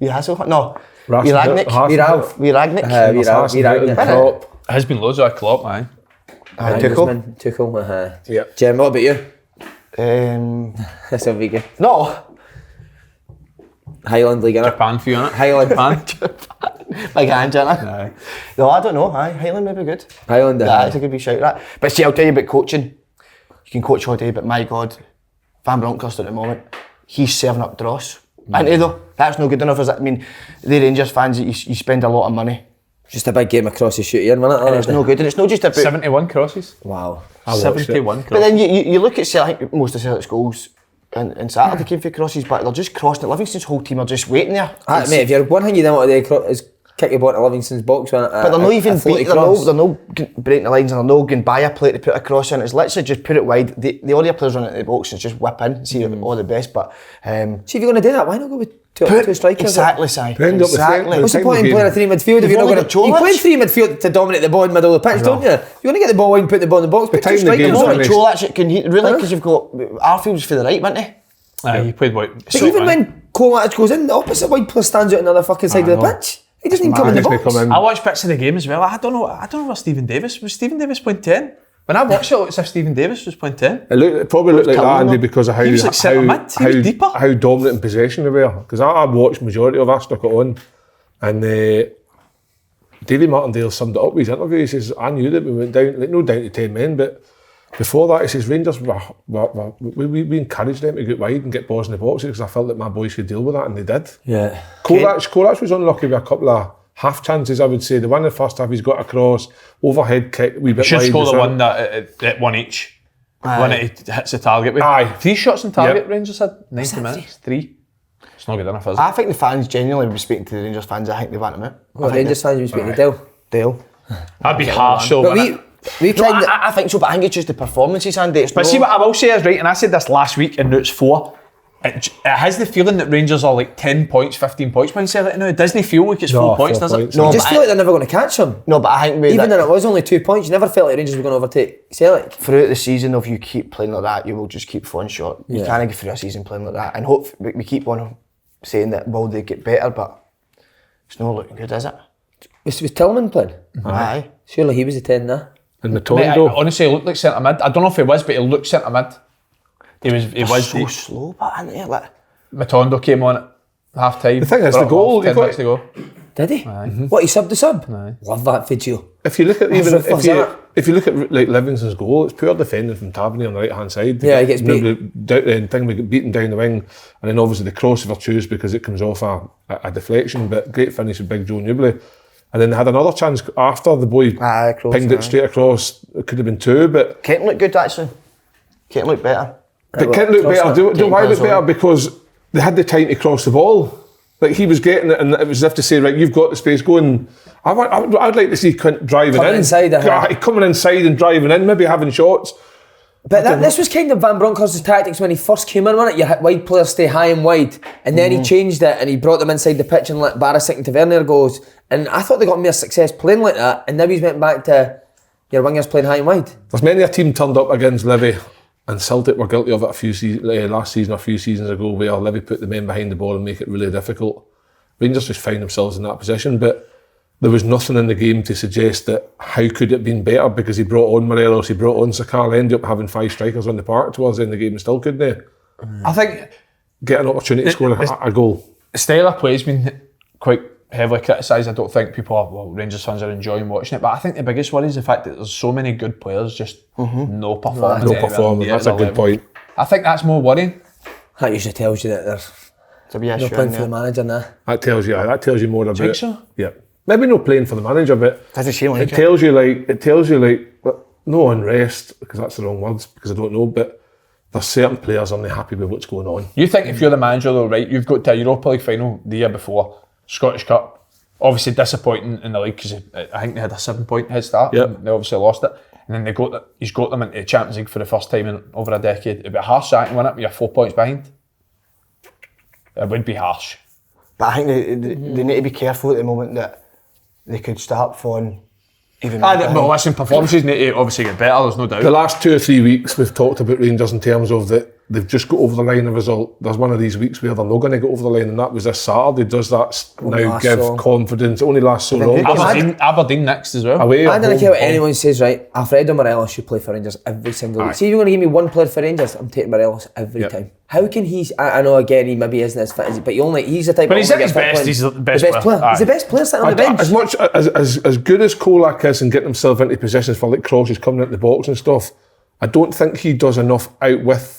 Hasselhoff? No. Rasmus- Wee Ragnick. Hasselhoff. Wee Ralph. Wee Ragnick. Wee Ragnick. Klopp. Has been loads of Klopp, aye. Tuchel. Yeah. Jem, what about you? This will be good. No. Highland League, innit? Japan for you, innit? Highland. My hand, Jenna. No, I don't know. Highland may be good. Highland. That's a good wee shout, that. But see, I'll tell you about coaching. You can coach all day, but my God, Van Bronckhorst at the moment, he's serving up dross. And though, that's no good enough, is it? I mean, the Rangers fans, you spend a lot of money. Just a big game of crosses shoot in, wasn't it? And it's no good, and it's not just about... 71 crosses. Wow. 71 crosses. But then you look at Celtic, most of Celtic's goals and Saturday came for crosses, but they're just crossing it. Livingston's whole team are just waiting there. Mate, if you're one thing you don't want to do is kick your ball into Livingston's box. But they're not even they're not breaking the lines, and they're not going by a plate to put a cross in. It's literally just put it wide. The other players run into the box and just whip in, see all the best. But see, if you're going to do that, why not go with two strikers? Exactly, Si. Exactly. What's the point in playing a three midfield if you're not going to... You play three midfield to dominate the ball in the middle of the pitch, don't you? If you want to get the ball wide and put the ball in the box, put two strikers on it. Cholak can he really, because you've got Arfield's for the right, wasn't he? He played white. But even when Colac goes in, the opposite wide player stands out on the other fucking side of the pitch. He doesn't even come in the box. I watched bits of the game as well. I don't know where Stephen Davis was. Stephen Davis playing 10. When I watched it, it looked as if Stephen Davis was playing 10. It probably looked like that, Andy, because of how He was like centre mid. He was deeper. How dominant in possession they were. Because I watched majority of us stuck it on, and Davy Martindale summed it up with his interview. He says, "I knew that we went down, like, no down to 10 men, but before that," he says, "Rangers we encouraged them to get wide and get balls in the box because I felt that my boys could deal with that, and they did." Yeah. Colac was unlucky with a couple of half chances, I would say. The one in the first half, he's got across, overhead kick, wee bit should wide. Score the one that at one each. When it hits the target with. Aye. 3 shots on target, Rangers had 90 minutes. 3. It's not good enough, is it? I think the fans genuinely would be speaking to the Rangers fans. I think they want them out. What Rangers fans would be speaking to Dale. That'd be harsh, though. But we kind of... I think so, but I think it's just the performances, Andy. But see, what I will say is, right, and I said this last week, and now it's 4. It has the feeling that Rangers are like 10 points, 15 points when Celtic now. It doesn't feel like it's 4 points, does it? No, you just feel like they're never going to catch them. No, but I think even though it was only 2 points, you never felt like Rangers were going to overtake Celtic. Throughout the season, if you keep playing like that, you will just keep falling short. You can't get through a season playing like that. And hope we keep on saying that will they get better, but it's not looking good, is it? Was Tillman playing? Aye. Surely he was a 10 now. And Matondo. Honestly, he looked like centre mid. I don't know if he was, but he looked centre mid. He was so slow, but aren't they? Like, Matondo came on at half time. The thing is, the goal, 10 minutes to go. Did he? What, he subbed the sub? Love that video. If you look at if you look at like Livingston's goal, it's pure defending from Tavernier on the right hand side. Yeah, he gets beat. The thing we get beaten down the wing, and then obviously the cross for choose because it comes off a deflection. But great finish with Big Joe Newbley. And then they had another chance after the boy pinged it straight across. It could have been 2, but Kent looked good actually. Kent looked better. But Kent looked better. Do you know why it looked better? Because they had the time to cross the ball. Like he was getting it, and it was as if to say, right, you've got the space going. I'd like to see Quint driving coming inside, coming inside and driving in, maybe having shots. But this was kind of Van Bronckhorst's tactics when he first came in, wasn't it? Your wide players stay high and wide, and then he changed it and he brought them inside the pitch and let Barisic and Tavernier goes. And I thought they got more success playing like that, and now he's went back to your wingers playing high and wide. There's many a team turned up against Livy, and Celtic were guilty of it last season, a few seasons ago, where Livy put the men behind the ball and make it really difficult. Rangers just found themselves in that position, but there was nothing in the game to suggest that how could it have been better because he brought on Morelos, he brought on Sakala, ended up having 5 strikers on the park towards the end of the game and still couldn't they? I think get an opportunity to score a goal. The style of play has been quite heavily criticised. I don't think Rangers fans are enjoying watching it, but I think the biggest worry is the fact that there's so many good players just no performing. No performing, that's a good point. I think that's more worrying. That usually tells you that there's no playing for the manager now. That tells you more about. Think so? Yeah. Maybe no playing for the manager, but doesn't seem like it tells you like no unrest, because that's the wrong words, because I don't know, but there's certain players aren't happy with what's going on. You think if you're the manager though, right, you've got to a Europa League final the year before, Scottish Cup, obviously disappointing in the league because I think they had a 7-point head start, and they obviously lost it, and then he's got them into the Champions League for the first time in over a decade. It'd be a harsh sack and win it, but you're 4 points behind. It would be harsh. But I think they need to be careful at the moment that they could start falling even more. Well, listen, performances need to obviously get better, there's no doubt. The last 2 or 3 weeks we've talked about Rangers in terms of that they've just got over the line a result. There's one of these weeks where they're not going to get over the line, and that was this Saturday. Does that now give confidence? It only lasts so long. Aberdeen next as well. Away, I don't care what anyone says, right? Alfredo Morelos should play for Rangers every single week. See, if you're going to give me one player for Rangers, I'm taking Morelos every time. How can he? I know again, he maybe isn't as fit as he, but he's the type. But he's at his best. He's the best player. He's the best player sitting on the bench. As much as good as Kolak is and getting himself into positions for like crosses coming into the box and stuff, I don't think he does enough out with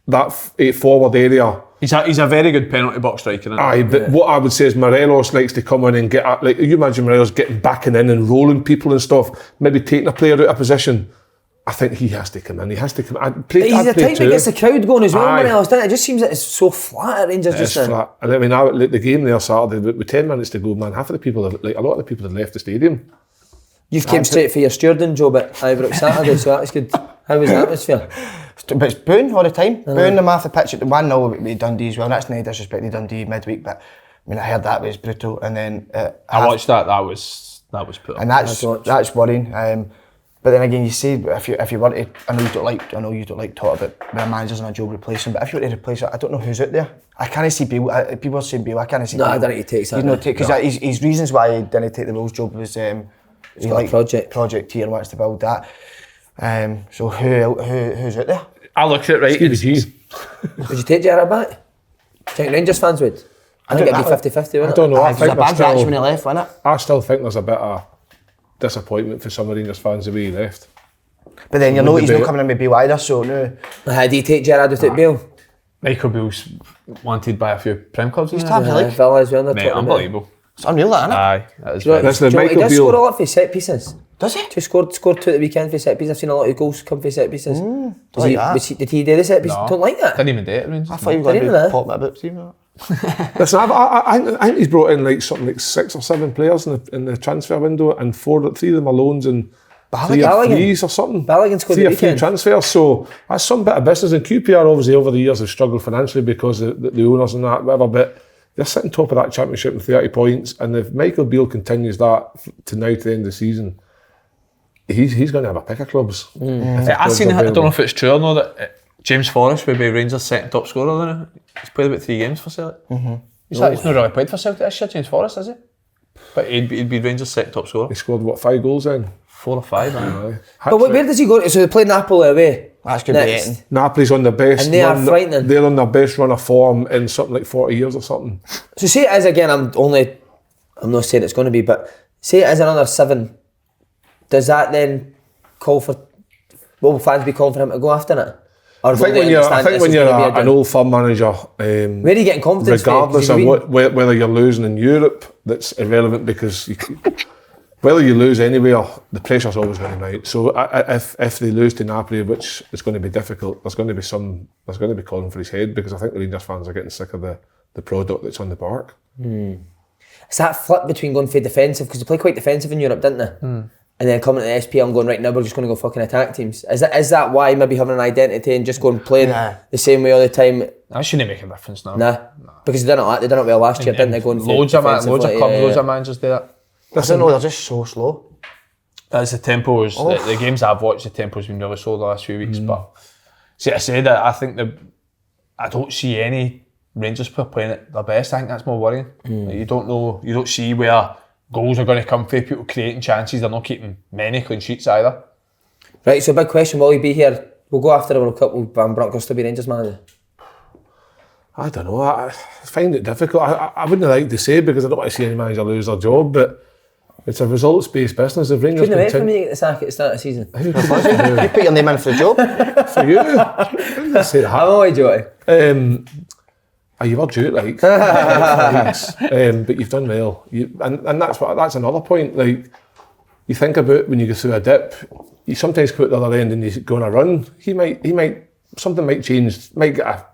that forward area. He's a very good penalty box striker. But what I would say is Morelos likes to come in and get at, like, you imagine Morelos getting backing in and rolling people and stuff, maybe taking a player out of position. I think he has to come in. He has to come. He's the type that gets the crowd going as well. Morelos, it just seems that it's so flat at Rangers just now. Flat. And I mean, the game there Saturday with 10 minutes to go, man, half of the people, like a lot of the people had left the stadium. You've came straight for your stewarding job at Ibrox Saturday, so that's good. How was the atmosphere? But it's booing all the time. Booing them off the pitch at the 1-0 with Dundee as well. That's no disrespect to Dundee midweek, but I mean, I heard that was brutal. And then I watched that. That was brutal. And that's worrying. But then again, you see, if you were to, I know you don't like talk about when a manager's on a job replacing, but if you were to replace it, I don't know who's out there. I can't see Bill. People are saying Bill. I can't see. No, Bill. I don't think he takes that. He's not because his reasons why he didn't take the Rolls job was he's got a project here and wants to build that. So who's out there? I looked at it right. Would you take Gerrard back? Do you think Rangers fans would? I think it'd be 50-50, wouldn't it? I don't know. It was a bad reaction when he left, wasn't it? I still think there's a bit of disappointment for some of Rangers fans the way he left. But then you know he's not coming in with Bill either, so no. How do you take Gerrard without Bill? Michael Beale's wanted by a few Prem clubs. He's top league. Villa as well. Mate, unbelievable. It's unreal, that, isn't it? Aye, that is He does score a lot for set pieces. Does he? Just scored 2 at the weekend for set pieces. I've seen a lot of goals come for set pieces. Did he do the set pieces? No. Don't like that. Didn't even do it. Rangers. I thought you were going to pop my boots, you know. Listen, I think he's brought in like something like 6 or 7 players in the transfer window, and 3 of them are loans and 3 or 3s or something. Balogun scored 3 the or 3 weekend. transfers, so that's some bit of business. And QPR obviously over the years have struggled financially because the owners and that, whatever, but they're sitting top of that championship with 30 points, and if Michael Beale continues that to the end of the season, he's going to have a pick of clubs. I don't know if it's true or not that James Forrest would be Rangers' second top scorer then. He's played about 3 games for Celtic. He's not really played for Celtic this year, James Forrest, has he? But he'd be Rangers' second top scorer. He scored 5 goals then? 4 or 5, aye. But where does he go? So they play Napoli away. That's good betting. Napoli's on the best. And they are frightening. They're on their best run of form in something like 40 years or something. So say it is again, I'm not saying it's going to be, but say it is another 7. Does that then call for, will fans be calling for him to go after it? Or I think when you're an old firm manager, where are you getting confidence regardless of whether you're losing in Europe, that's irrelevant because whether you lose anywhere, the pressure's always going to mount. So if they lose to Napoli, which is going to be difficult, there's going to be calling for his head, because I think the Rangers fans are getting sick of the product that's on the park. It's that flip between going for defensive, because they play quite defensive in Europe, didn't they? And then coming to the SPL and going, right now we're just going to go fucking attack teams. Is that why maybe having an identity and just going playing the same way all the time? That shouldn't make a difference now. Nah. Because they did it well last year, didn't they? Going loads of clubs, loads of managers do that. I don't know, they're just so slow. That's the tempos. The games I've watched, the tempo's been really slow the last few weeks. But see, I said that I think I don't see any Rangers playing at their best. I think that's more worrying. Like, you don't see where goals are going to come from people creating chances. They're not keeping many clean sheets either. Right, so big question, will he be here? We'll go after the World Cup, will Van Bronckhorst still be Rangers manager? I don't know, I find it difficult. I wouldn't like to say, because I don't want to see any manager lose their job, but it's a results-based business. If Rangers couldn't have wait for me to get the sack at the start of the season. You put your name in for the job. For you? I didn't say that. I'm always joking. You were due, like, but you've done well. And that's another point. Like, you think about when you go through a dip, you sometimes go at the other end and you go on a run. Something might change, might get a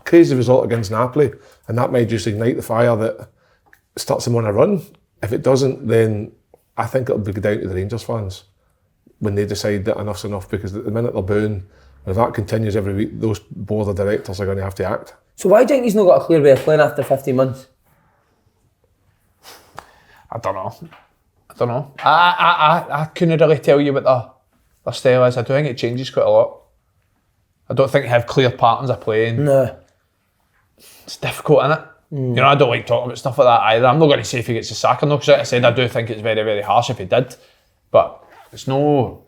crazy result against Napoli, and that might just ignite the fire that starts them on a run. If it doesn't, then I think it'll be down to the Rangers fans when they decide that enough's enough, because at the minute they're booing, and if that continues every week, those board of directors are going to have to act. So why do you think he's not got a clear way of playing after 15 months? I don't know. I couldn't really tell you what their style is. I do think it changes quite a lot. I don't think they have clear patterns of playing. No. It's difficult, innit? You know, I don't like talking about stuff like that either. I'm not going to say if he gets a sack or not, because like I said, I do think it's very, very harsh if he did. But it's no...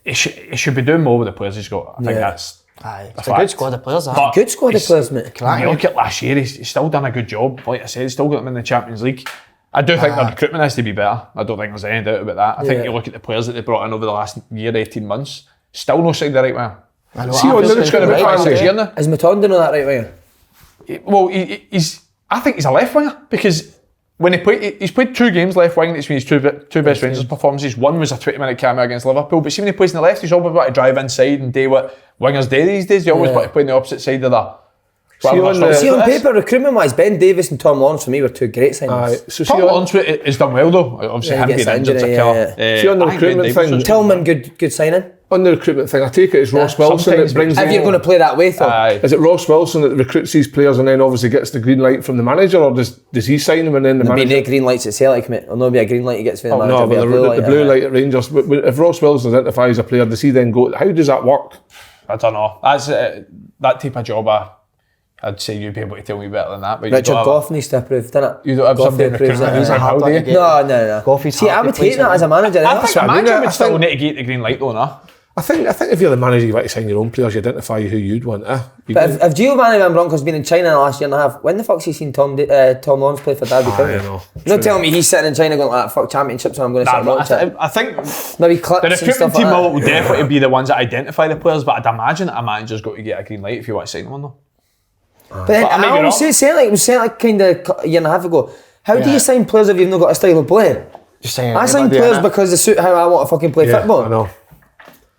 He should be doing more with the players he's got. I think that's... Aye, it's a good squad of players. But Good squad of players, mate. you look at last year, he's still done a good job. Like I said, he's still got them in the Champions League. I do think the recruitment has to be better. I don't think there's any doubt about that. I think you look at the players that they brought in over the last year, 18 months, still no sign the right way. I know. See, it's going to be 5-6 years now. Is Matondo not that right winger? Well, I think he's a left winger because when he's played 2 games left wing. It's been his two best Rangers performances. One was a 20-minute cameo against Liverpool, but see when he plays in the left, he's always got to drive inside and do what wingers do these days. They always want to play on the opposite side of the. See on paper, recruitment wise, Ben Davis and Tom Lawrence for me were 2 great signings. So Tom Lawrence has done well though. Obviously, him getting injured is a killer. See on the recruitment thing, Tillman, good signing. On the recruitment thing, I take it it's Ross Wilson that brings. If you're going to play that way, though, is it Ross Wilson that recruits these players and then obviously gets the green light from the manager, or does he sign them and then the manager? There'll be no green lights at Celtic, mate. Or no be a green light he gets for the manager. No, but the blue light at Rangers. But if Ross Wilson identifies a player, does he then go? How does that work? I don't know. That's that type of job. I'd say you'd be able to tell me better than that. But Richard Goff needs to approve, doesn't it? You don't have somebody in recruitment who's how do you? No. Goffy's see, I would hate that as a manager. I think a manager would still need to get the green light though, no? I think if you're the manager, you want to sign your own players. You identify who you'd want. But if Giovanni Van Bronckhorst's been in China in the last year and a half, when the fuck's he seen Tom Lawrence play for Derby County? I know. You're not telling me he's sitting in China going like, fuck championships and I'm going to sit and watch it. I think maybe clips the and recruitment stuff team like will definitely be the ones that identify the players, but I'd imagine a manager's got to get a green light if you want to sign them though. But then I always say Celtic kind of a year and a half ago. How do you sign players if you've not got a style of play? Just saying. I sign players because they suit how I want to fucking play football. I know.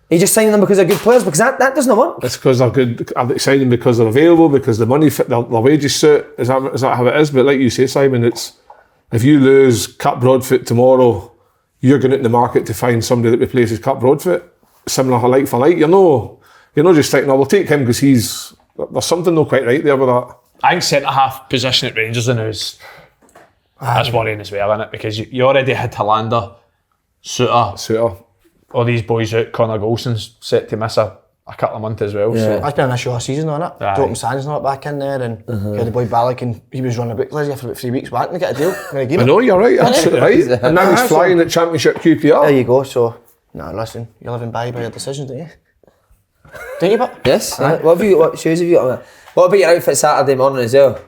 You just signing them because they're good players, because that doesn't work. It's because they're good. I sign them because they're available, because the money fit, their wages suit. Is that how it is? But like you say, Simon, it's if you lose Cut Broadfoot tomorrow, you're going out in the market to find somebody that replaces Cut Broadfoot, similar like for like. You're not just thinking, we'll take him because there's something not quite right there with that. I think centre-half position at Rangers and that's worrying as well, isn't it? Because you already had Hollander, Suter. All these boys out. Connor Golson's set to miss a couple of months as well. So that's been an issue all season, isn't it? Dalton Sands not back in there, and you had the boy Balak, and he was running a book for about 3 weeks back to get a deal. I know, you're right, absolutely right. And now he's flying at Championship QPR. There you go. So, listen, you're living by your decisions, don't you? Don't you, but? Yes. What shoes have you got on? What about your outfit Saturday morning as well?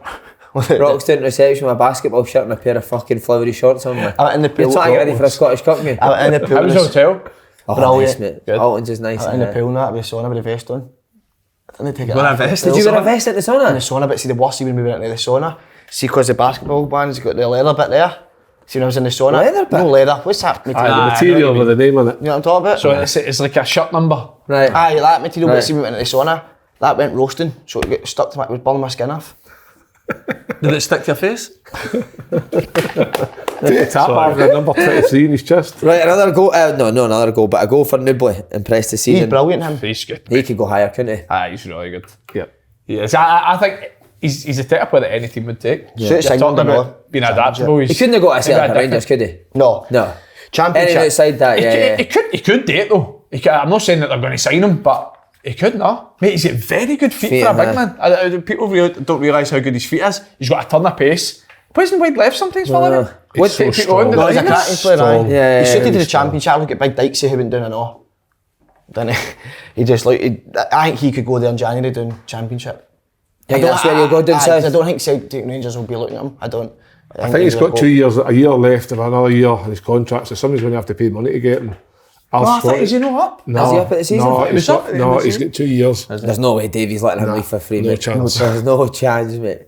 Rock's doing reception with a basketball shirt and a pair of fucking flowery shorts on. I'm in the pool. You're trying to get ready for a Scottish Cup game. I'm in the pool. How was the hotel? Nice, mate. Alton's is nice. I'm in the pool now, with the sauna with the vest on. I didn't take it off. Did you wear a vest at the sauna? In the sauna, but see the worst when we went into the sauna. See, because the basketball band's got the leather bit there. See when I was in the sauna? Leather bit? No leather. What's that material? The material with the name on it. You know what I'm talking about? So it's like a shirt number. Right. Aye, that material, but see when we went into the sauna, that went roasting, so it got stuck to it was burning my skin off. Did it stick to your face? Tap after number 23 in his chest. Right, another goal. No, another goal, but a goal for Newbley in Press this season. He's brilliant, him. He's good. He could go higher, couldn't he? He's really good. Yeah. Yes, I think he's the type of player that any team would take. Yeah. You're talking about being adaptable. He couldn't have got a Celtic Rangers, could he? No. Championship. Anything outside that, yeah. He could do it though. I'm not saying that they're going to sign him, but he could, no. Mate, he's got very good feet for a big man. People really don't realise how good his feet is. He's got a ton of pace. Plays in wide left sometimes, Valerie. He's so strong. No, he's a cracking player, aye. Yeah, He's suited to the he's Championship. Look at Big Dykesy who went down and all. Didn't he? I think he could go there in January doing Championship. Yeah, that's where he'll go down south. I don't think Celtic Rangers will be looking at him. I don't. I think he's got 2 years, a year left and another year in his contract, so somebody's going to have to pay money to get him. Is he not up? Is he up at the season? He's got 2 years. There's no way Davies letting him leave for free, no mate. chance. There's no chance, mate.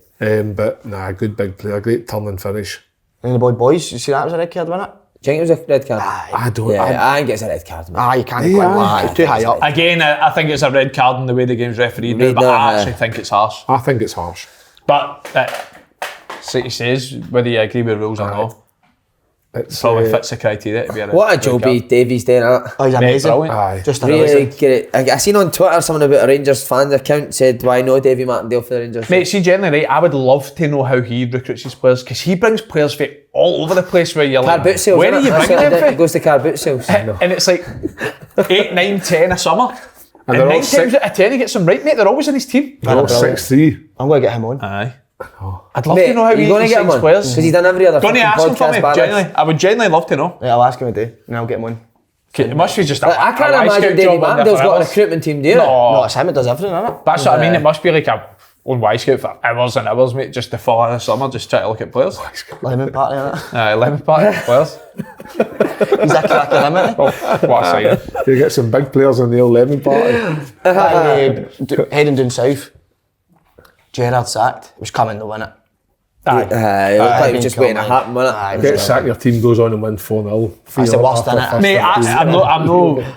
But good big player, great turn and finish. And the boys, you see that was a red card, wasn't it? Do you think it was a red card? I don't. Yeah, I think it's a red card, mate. You can't go in. It's too high up. Again, I think it's a red card in the way the game's refereed now, but I actually think it's harsh. I think it's harsh. But City says, whether you agree with rules or not, it probably fits the criteria to be a red What a job Davies doing that. Oh, he's amazing. Aye. Just Really amazing. great. I seen on Twitter someone about a Rangers fans account said, "Why no Davy Martindale for the Rangers?" Mate, see, generally, right, I would love to know how he recruits his players, because he brings players from all over the place where you're car like, boot sales. where are you bringing them It from? goes to car boot sales. And it's like 8, 9, 10 a summer. And And they're 9 all times out of 10 he gets them right, mate. They're always in his team. They're all Brilliant. 6'3". I'm going to get him on. Aye. I'd love Mate, to know how you he going to get him signs on? players. Because he's done every other Don't you fucking ask him for podcast me? bar this. Genuinely, I would genuinely love to know. Right, I'll ask him today and I'll get him on. It must be just a I can't a imagine scout Davey job on there Mandell's for got a hours. recruitment team, do you? No, it's him that does everything, isn't it? That's what I mean. It must be like a on Y Scout for hours and hours, mate, just to fall in the summer, just try to look at players. Lemon party, innit? Lemon party players. He's a cracker, isn't he? What a signing. You get some big players in the old lemon party. Heading down south, Gerrard sacked. It was coming to win it. It looked like it was just waiting to happen, wasn't it? Get sacked, your team goes on and win 4-0. That's the worst, innit? Mate, I'm no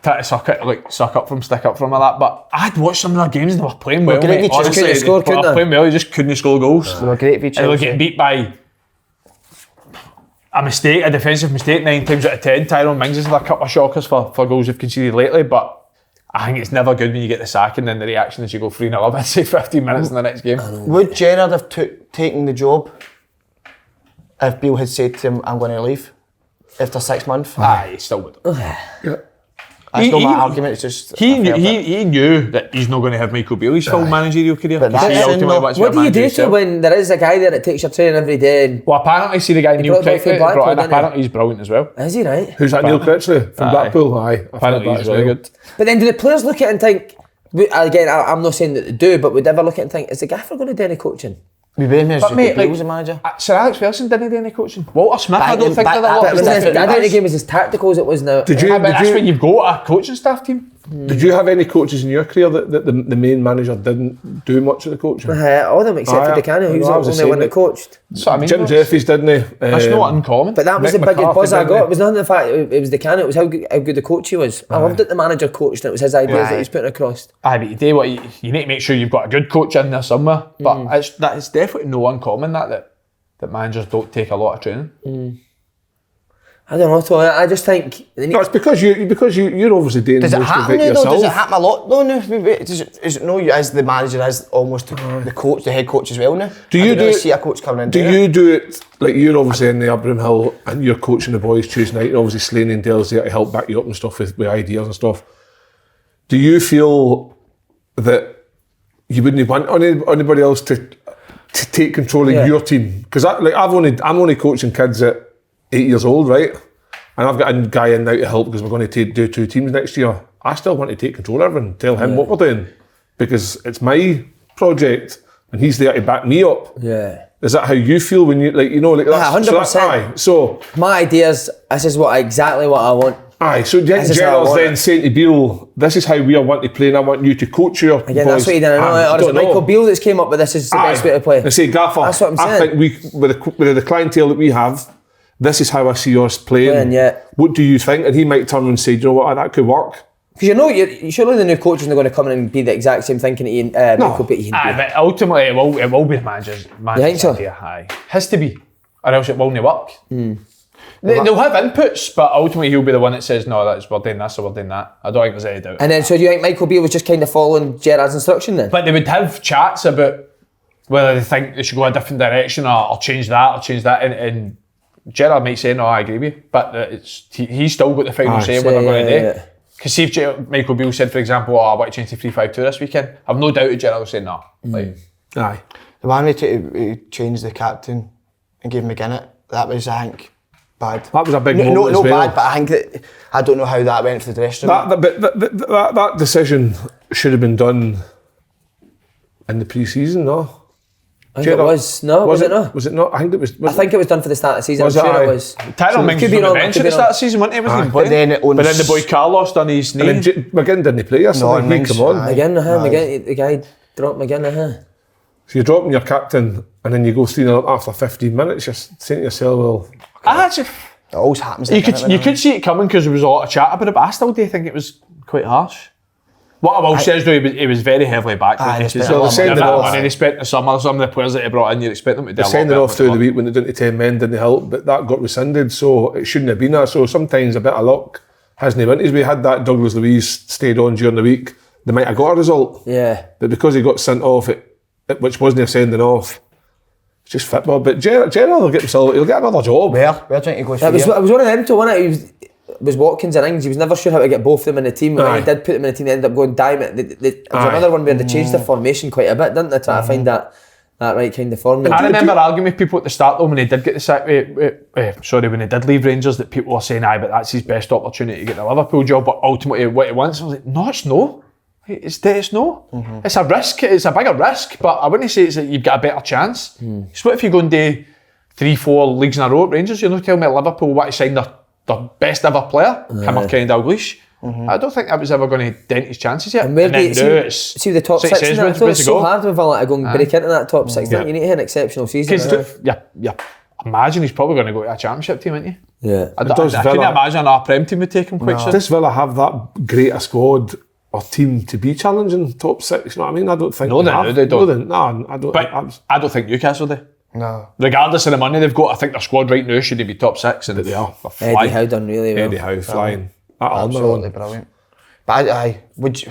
trying to suck up from, stick up from all that, but I'd watched some of their games and they were playing well, great, mate. they just Honestly, couldn't score, they were couldn't they? playing well, they just couldn't score goals. They were great for And they were getting beat by a mistake, a defensive mistake 9 times out of 10. Tyrone Mings has had a couple of shockers for goals they've conceded lately, but I think it's never good when you get the sack and then the reaction is you go 3-0 up and say 15 minutes in the next game. Would Gerrard have taken the job if Beale had said to him, I'm going to leave after 6 months? Aye, he still would. That's not my argument, it's just... He knew that he's not going to have Michael Beale his full managerial career. But that's He in ultimately the- wants to What be a do you manager do to himself. when there is a guy there that takes your training every day? And Well, apparently, see the guy Neil brought him Critchley from brought in, Blackpool, didn't he? apparently he's brilliant as well. is he right? Who's that, Neil Critchley from Aye. Blackpool? Aye. I've heard Apparently that he's as really well. good. But then do the players look at it and think, again, I'm not saying that they do, but would they ever look at it and think, is the gaffer going to do any coaching? We blame him as But mate, Beale like, was a manager. Sir Alex Ferguson didn't do any coaching. Walter Smith, I don't think Back- did a lot. back- But was I different. don't think it was as tactical as it was now. Did you, Yeah, but did, that's when you, you've got a coaching staff team. did you have any coaches in your career that the main manager didn't do much of the coaching? All of them except for Aye, Decano, he was I the was only saying one that that- coached. So I mean, Jim Jeffries, didn't he? that's not uncommon. But that was Mick the biggest McCarthy, buzz I didn't got. he? It was not the fact it was Decano, it was how good the coach he was. I loved that the manager coached and it was his ideas that he was putting across. Aye, but you do what you need to make sure you've got a good coach in there somewhere. But it's definitely no uncommon that managers don't take a lot of training. I don't know, Tony, I just think... No, it's because you're obviously doing Does it most of happen it though? yourself. Does it happen a lot though now? Is it no you as the manager, as almost the coach, the head coach as well now? Do I you don't really do- see a coach coming in Do doing you it? do it like you're obviously in the Abraham Hill and you're coaching the boys Tuesday night and obviously Slaney and Dale's there to help back you up and stuff with ideas and stuff. Do you feel that you wouldn't want anybody else to take control of your team? Because I'm only coaching kids at 8 years old, right? And I've got a guy in now to help because we're going to do 2 teams next year. I still want to take control of everything, tell him what we're doing because it's my project and he's there to back me up. Yeah. Is that how you feel when you that's 100%. So My ideas, this is exactly what I want. aye. So This is how I Gerald's want then it. saying to Beale, "This is how we want to play, and I want you to coach your Again, boys." that's what he didn't know. Aye, Or is it don't know. Michael Beale that's came up with this is the best way to play? I say, Gaffer, That's what I'm I saying. think with the clientele that we have, this is how I see us playing. Playing, yeah. What do you think? And he might turn and say, "Do you know what? That could work." Because surely the new coaches are going to come in and be the exact same thinking that Michael Beale. Aye, but ultimately it will be the manager's think so? idea. Aye, has to be, or else it won't work. They'll have inputs, but ultimately he'll be the one that says, "No, we're doing this or we're doing that." I don't think there's any doubt. And then, so do you think Michael Beale was just kind of following Gerrard's instruction then? But they would have chats about whether they think they should go a different direction or change that, and Gerrard might say, "No, I agree with you," but he's still got the final say what they're going to do. Because see if Michael Beale said, for example, I want to change to 3-5-2 this weekend, I've no doubt Gerrard will say no. Aye. The one to change the captain and give McGinnis, that was, I think, bad. That was a big No, moment no as well. bad, but I think I don't know how that went for the dressing room. That decision should have been done in the pre-season, no? I think it was. No, was it not? Was it not? I think it was. I think it was done for the start of the season. Was I'm sure it? it was. Tyrone Mings could was be on the wrong, bench could at be the start wrong. of the season, wasn't he? Wasn't Aye. even playing. But then it But then the boy Carlos done his knee. And then McGinn didn't play yesterday. and He Mings, come on. aye. McGinn, the guy dropped McGinn, So you're dropping your captain and then you go 3-0 after 15 minutes. You're saying to yourself, well, Actually, It always happens. you could see it coming because there was a lot of chat about it, but I still do think it was quite harsh. What I will say is though, he was very heavily backed. Aye, They they spent spent a lot of a money. bit of money. They spent the summer. Some of the players that they brought in, you'd expect them to do they're a lot sending better off through the than week when they didn't 10 men, didn't help, but that got rescinded, so it shouldn't have been that. So sometimes a bit of luck hasn't went his way. Had that Douglas Luiz stayed on during the week, they might have got a result. Yeah. But because he got sent off, which wasn't a sending off, it's just football. But Gerald will get himself, he'll get another job. We're trying to go It was one of them too, wasn't it? was Watkins and Ings. He was never sure how to get both of them in the team. When Aye. he did put them in the team, they ended up going diamond. There was Aye. another one where they changed their formation quite a bit, didn't they, try to find that right kind of form. I remember arguing with people at the start though when he did get the sack. When he did leave Rangers, that people were saying, "Aye, but that's his best opportunity to get the Liverpool job." But ultimately, what he wants, I was like, "No, it's no. It's no. It's a risk. It's a bigger risk, but I wouldn't say it's that you've got a better chance. So what if you go and do 3-4 leagues in a row at Rangers? You're not telling me Liverpool want to sign their best ever player, him or Kenny Dalglish. I don't think that was ever going to dent his chances yet. And where do you see see the top six? says, I thought it's so hard with Villa to go and break into that top six. Yeah. You need to have an exceptional season. Because imagine he's probably going to go to a championship team, isn't he? Yeah. I Does couldn't Villa- imagine our Prem team would take him quite soon. Does Villa have that great a squad or team to be challenging top 6? You know what I mean? I don't think No, they don't. No, I don't. But I don't think Newcastle do. No. Regardless of the money they've got, I think their squad right now should be top 6. And They are. they're Eddie flying. Howe done really well. Eddie Howe flying. That Absolutely Almiron. brilliant. But would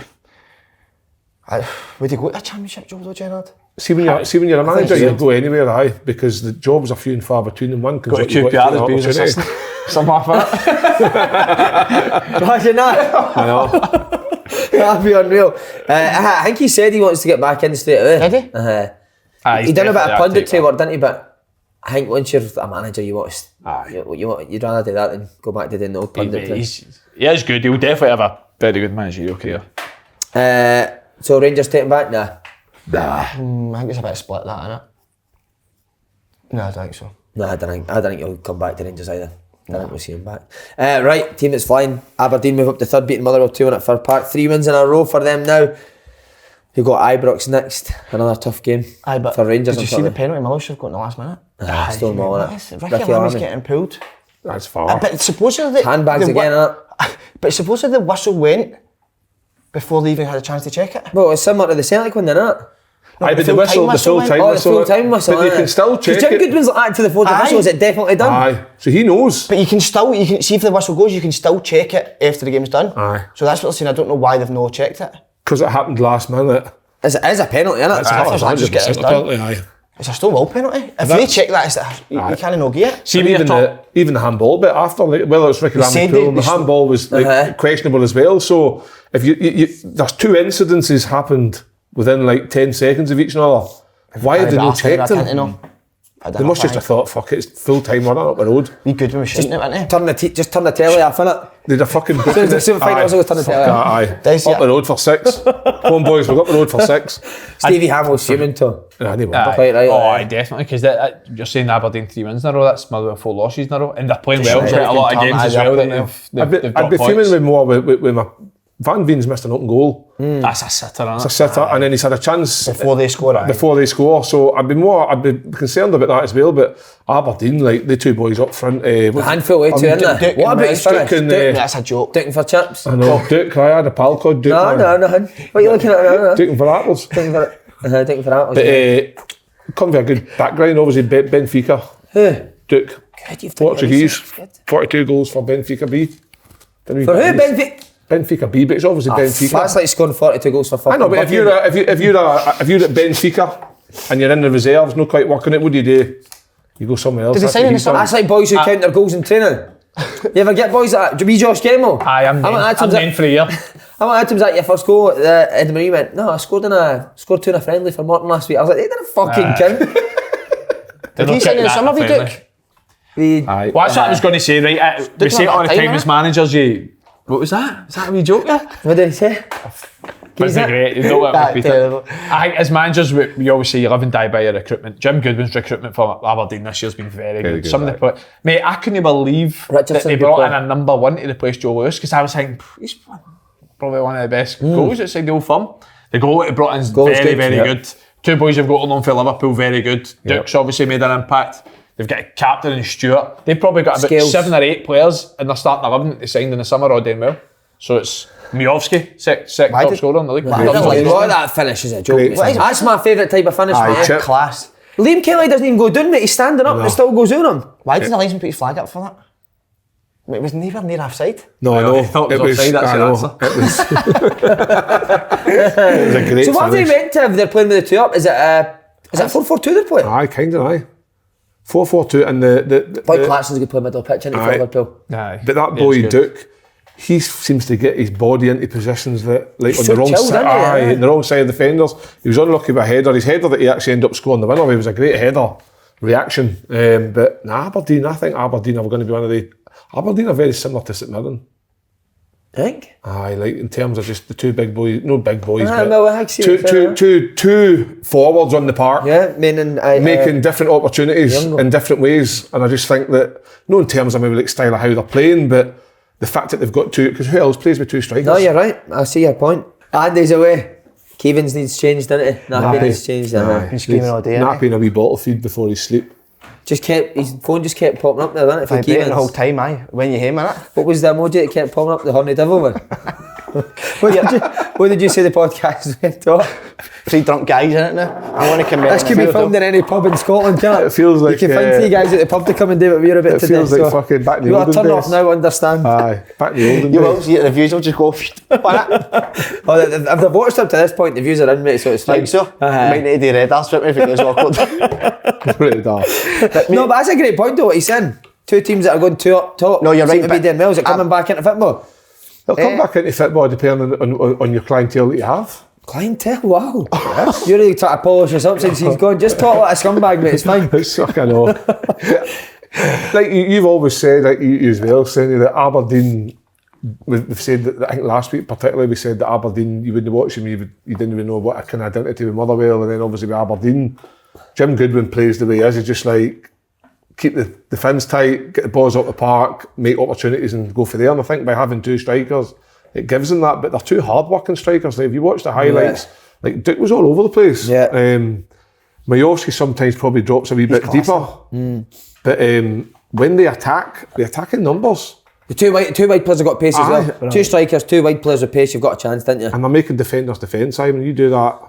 you go to a championship job though, Gerard? See when you're a manager, so. you go anywhere, because the jobs are few and far between, and one comes Got up, to you've QPR got as to being take his the assistant. opportunity. Some half of it. Imagine that. I know. That'd be unreal. I think he said he wants to get back in straight away. Did he? Aye, He done a bit of definitely punditry work, didn't he? But I think once you're a manager, you want to. Aye. You'd rather do that than go back to doing the old punditry. He is good. He'll definitely have a very good managerial career. So Rangers taking back? Nah. I think it's a bit split that, innit? No, I don't think so. No, I don't think he'll come back to Rangers either. I don't think we'll see him back. Right, team that's flying. Aberdeen move up to third, beating Motherwell 2-1 at Fir Park. 3 wins in a row for them now. You've got Ibrox next. Another tough game Aye, but for Rangers. did you see the penalty Milish got in the last minute? Still more on it. Ricky Lammy's getting pulled. That's far. But supposedly Handbags again, innit? But supposedly the whistle went before they even had a chance to check it. Well, it's similar to the Celtic one, then, isn't it? Aye, but the whistle, the full time Oh, the whistle. full time whistle. But you can still check Jim it. Goodwin's like that to the full time Aye. whistle. Is it definitely done? Aye, so he knows. But you can see if the whistle goes, you can still check it after the game's done. Aye. So that's what they're saying. I don't know why they've not checked it. Because it happened last minute. It is a penalty, isn't it? Aye. I'll just get this done. Aye. It's a still will penalty. If they check that, you can't not get it. See, And when even you're even the handball bit after, like, whether it's Ricky said Lammy's they- the handball was like questionable as well. So if you there's 2 incidences happened within like 10 seconds of each other. Why had they not checked them? They must just have thought, fuck it, it's full time running up the road. Be good when we shouldn't have, wasn't Just turn the telly off, innit? They'd have fucking booked Soon as it. the fight was over, turn the Fuck telly that, off. aye. Does Up it? the road for 6. Come on boys, we're up the road for 6. Stevie Hamill's fuming too. Anyway, Quite right, Oh, aye. aye, definitely. Because you're saying Aberdeen 3 wins in a row. That's Motherwell 4 losses in a row, and they're playing well. right. Quite a lot of games as well that they've I'd got be points. fuming with more with my Van Veen's missed an open goal. That's a sitter, It's a innit? sitter, and then he's had a chance before they score it. before they score. So I'd be concerned about that as well. But Aberdeen, like the 2 boys up front, Handful way too, isn't Duke it? What and about his Duke finish? and, Duke- That's a joke. Dicking for chips? I know Duke. I had a pal called Duke. No, hun. What are you looking at now? Duke for apples. Dicking for apples. But come with a good background. Obviously, Benfica. Who? Duke. God, you've done Portuguese. your research, 42 goals for Benfica B. For who? Benfica? Benfica B, but it's obviously Benfica. That's like scoring 42 goals for fucking. I know, but if you're at Benfica and you're in the reserves, not quite working it, what do? You go somewhere else. Did they That's sign what in he's the done. That's like boys who count their goals in training. You ever get boys like that? Do you be Josh Gemmell? Aye, I'm named for a year. How many times that your first goal at Edinburgh? He went, no, I scored 2 in a friendly for Morton last week. I was like, they didn't fucking count. Did he sign in the summer, we Duke? Aye. Well, that's what I was going to say, right? We Didn't say it have all the that time time, as managers, what was that? Was that a wee joke there? What did he say? Wasn't great. You don't want to That's repeat terrible. it. I think as managers, we always say you live and die by your recruitment. Jim Goodwin's recruitment for Aberdeen this year's been very good. good, Some of the mate, I couldn't believe that Richardson, they good brought player. in a number 1 to replace Joe Lewis, because I was thinking he's probably one of the best goals outside the Old Firm. The goal that he brought in is Goal is very, good, very yeah. good. 2 boys have got along for Liverpool, very good. Duke's obviously made an impact. They've got a captain in Stewart. They've probably got about Scales. 7 or 8 players in their starting 11 they signed in the summer all doing well. So it's Miovski, second Why top did- scorer in the league. why I did don't like like that? that finish is a joke. Great mate. finish. That's my favourite type of finish, Aye, mate. chip. Class. Liam Kelly doesn't even go down, mate. He's standing up and it still goes on him. Why didn't the linesman put his flag up for that? It was never near offside. No, I know. I thought it was offside, that's I your know. It was. It was a great So what are they finish. meant to have? They're playing with the 2 up. Is it 4-4-2 they're playing? Aye, kind of, aye. 4-4-2, and the Boy Clarkson's going to play middle pitch into Liverpool. Aye. but that Yeah, boy it's good. Duke, he seems to get his body into positions that, like, He's on so the wrong chilled, side, isn't he? on the wrong side of the defenders. He was unlucky with a header. His header that he actually ended up scoring the winner, he was a great header reaction. But Aberdeen, I think Aberdeen are going to be one of the. Aberdeen are very similar to St Mirren. I think. Aye, like in terms of just the two big boys, no big boys, but no, I see what you're saying. two forwards on the park. Yeah, Making different opportunities in different ways, and I just think that, no in terms of maybe like style of how they're playing, but the fact that they've got two, because who else plays with two strikers? No, you're right. I see your point. Andy's away. Kevin's needs changed, doesn't he? Nappy needs changed. Been screaming all day. Nappy and a wee bottle feed before he sleep. His phone just kept popping up there, didn't it? For Vibrating the whole Kevin's. time, aye. When you hear me, innit? What was the emoji that kept popping up? The horny devil one. What did you say the podcast went on? 3 drunk guys in it now. I want to come This could be filmed in any pub in Scotland, can't it? It feels like, you can find 3 guys at the pub to come and do what we're about It today. feels like fucking back in the You got to olden turn off days. now, understand? Aye, back in the olden You days. will see the reviews, will just go, Oh, if they've watched up to this point, the views are in, mate, so it's fine. think so. Aye. Might need to do red arse with me if it goes awkward. Pretty daft. No, but that's a great point though, what he's saying. 2 teams that are going 2 up top. No, you're seem right, to be but doing well. Is it coming back into football? They'll come back into football depending on your clientele that you have. Clientele, wow. You're really trying to polish us up since he's gone. Just talk like a scumbag, mate, it's fine. It's fucking know. Like you've always said, like you as well, Slaney, that Aberdeen, we've said that, I think last week particularly, we said that Aberdeen, you wouldn't watch him, you didn't even know what kind of identity with Motherwell, and then obviously with Aberdeen, Jim Goodwin plays the way he is. He's just like, keep the fins tight, get the balls out the park, make opportunities and go for there. And I think by having 2 strikers, it gives them that, but they're 2 hard-working strikers. Like if you watch the highlights, like Duke was all over the place. Yeah. Majowski sometimes probably drops a wee bit deeper. But when they attack in numbers. The two wide players have got pace as Aye. well. 2 strikers, 2 wide players with pace, you've got a chance, didn't you? And they're making defenders defend, Simon. You do that,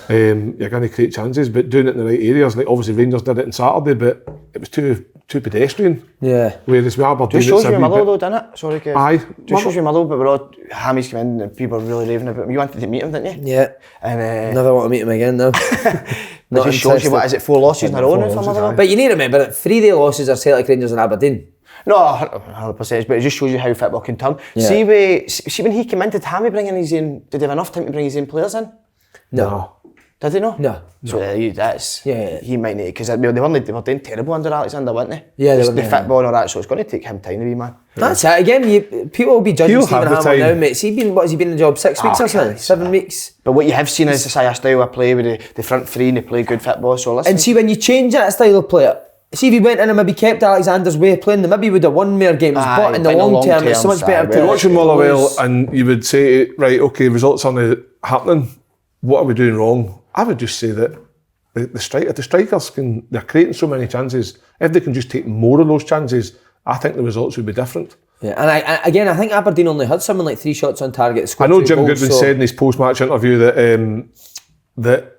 you're going to create chances, but doing it in the right areas. Like obviously Rangers did it on Saturday, but it was too pedestrian. Yeah. Whereas with Aberdeen, Just shows it's you a your wee mother bit- though, didn't it? Sorry, Kev. Aye. Just shows you your mother, but we're all, Hammy's come in and people are really raving about him. You wanted to meet him, didn't you? Yeah. And Never want to meet him again now. it Not just shows you, what interested. is it, 4 losses in a row now for losses, Motherwell? aye. But you need to remember that 3 of their losses are Celtic, Rangers and Aberdeen. No, 100%, but it just shows you how football can turn. Yeah. See when he came in, did Hammy bring in his own, did he have enough time to bring his own players in? No. Did he not? No. So that's, Yeah. he might need, because they were doing terrible under Alexander, weren't they? Yeah, they the, were, the yeah. football and all that, so it's going to take him time to be, man. That's it. Again, people will be judging He'll Stephen have the Hammond time. now, mate. What has he been in the job? 6 weeks or something? 7 weeks? But what you have seen is a style of play with the front 3 and they play good football, so listen. And see, when you change that style of player, see if he went in and maybe kept Alexander's way of playing, then maybe he would have won more games. Aye, But in the but in the long long term, it's so term, much better aye, to well, Watching Motherwell and you would say, right, okay, results aren't happening. What are we doing wrong? I would just say that the strikers they're creating so many chances. If they can just take more of those chances, I think the results would be different. Yeah, and I think Aberdeen only had something like 3 shots on target. I know 2 Jim goals, Goodwin so- said in his post-match interview that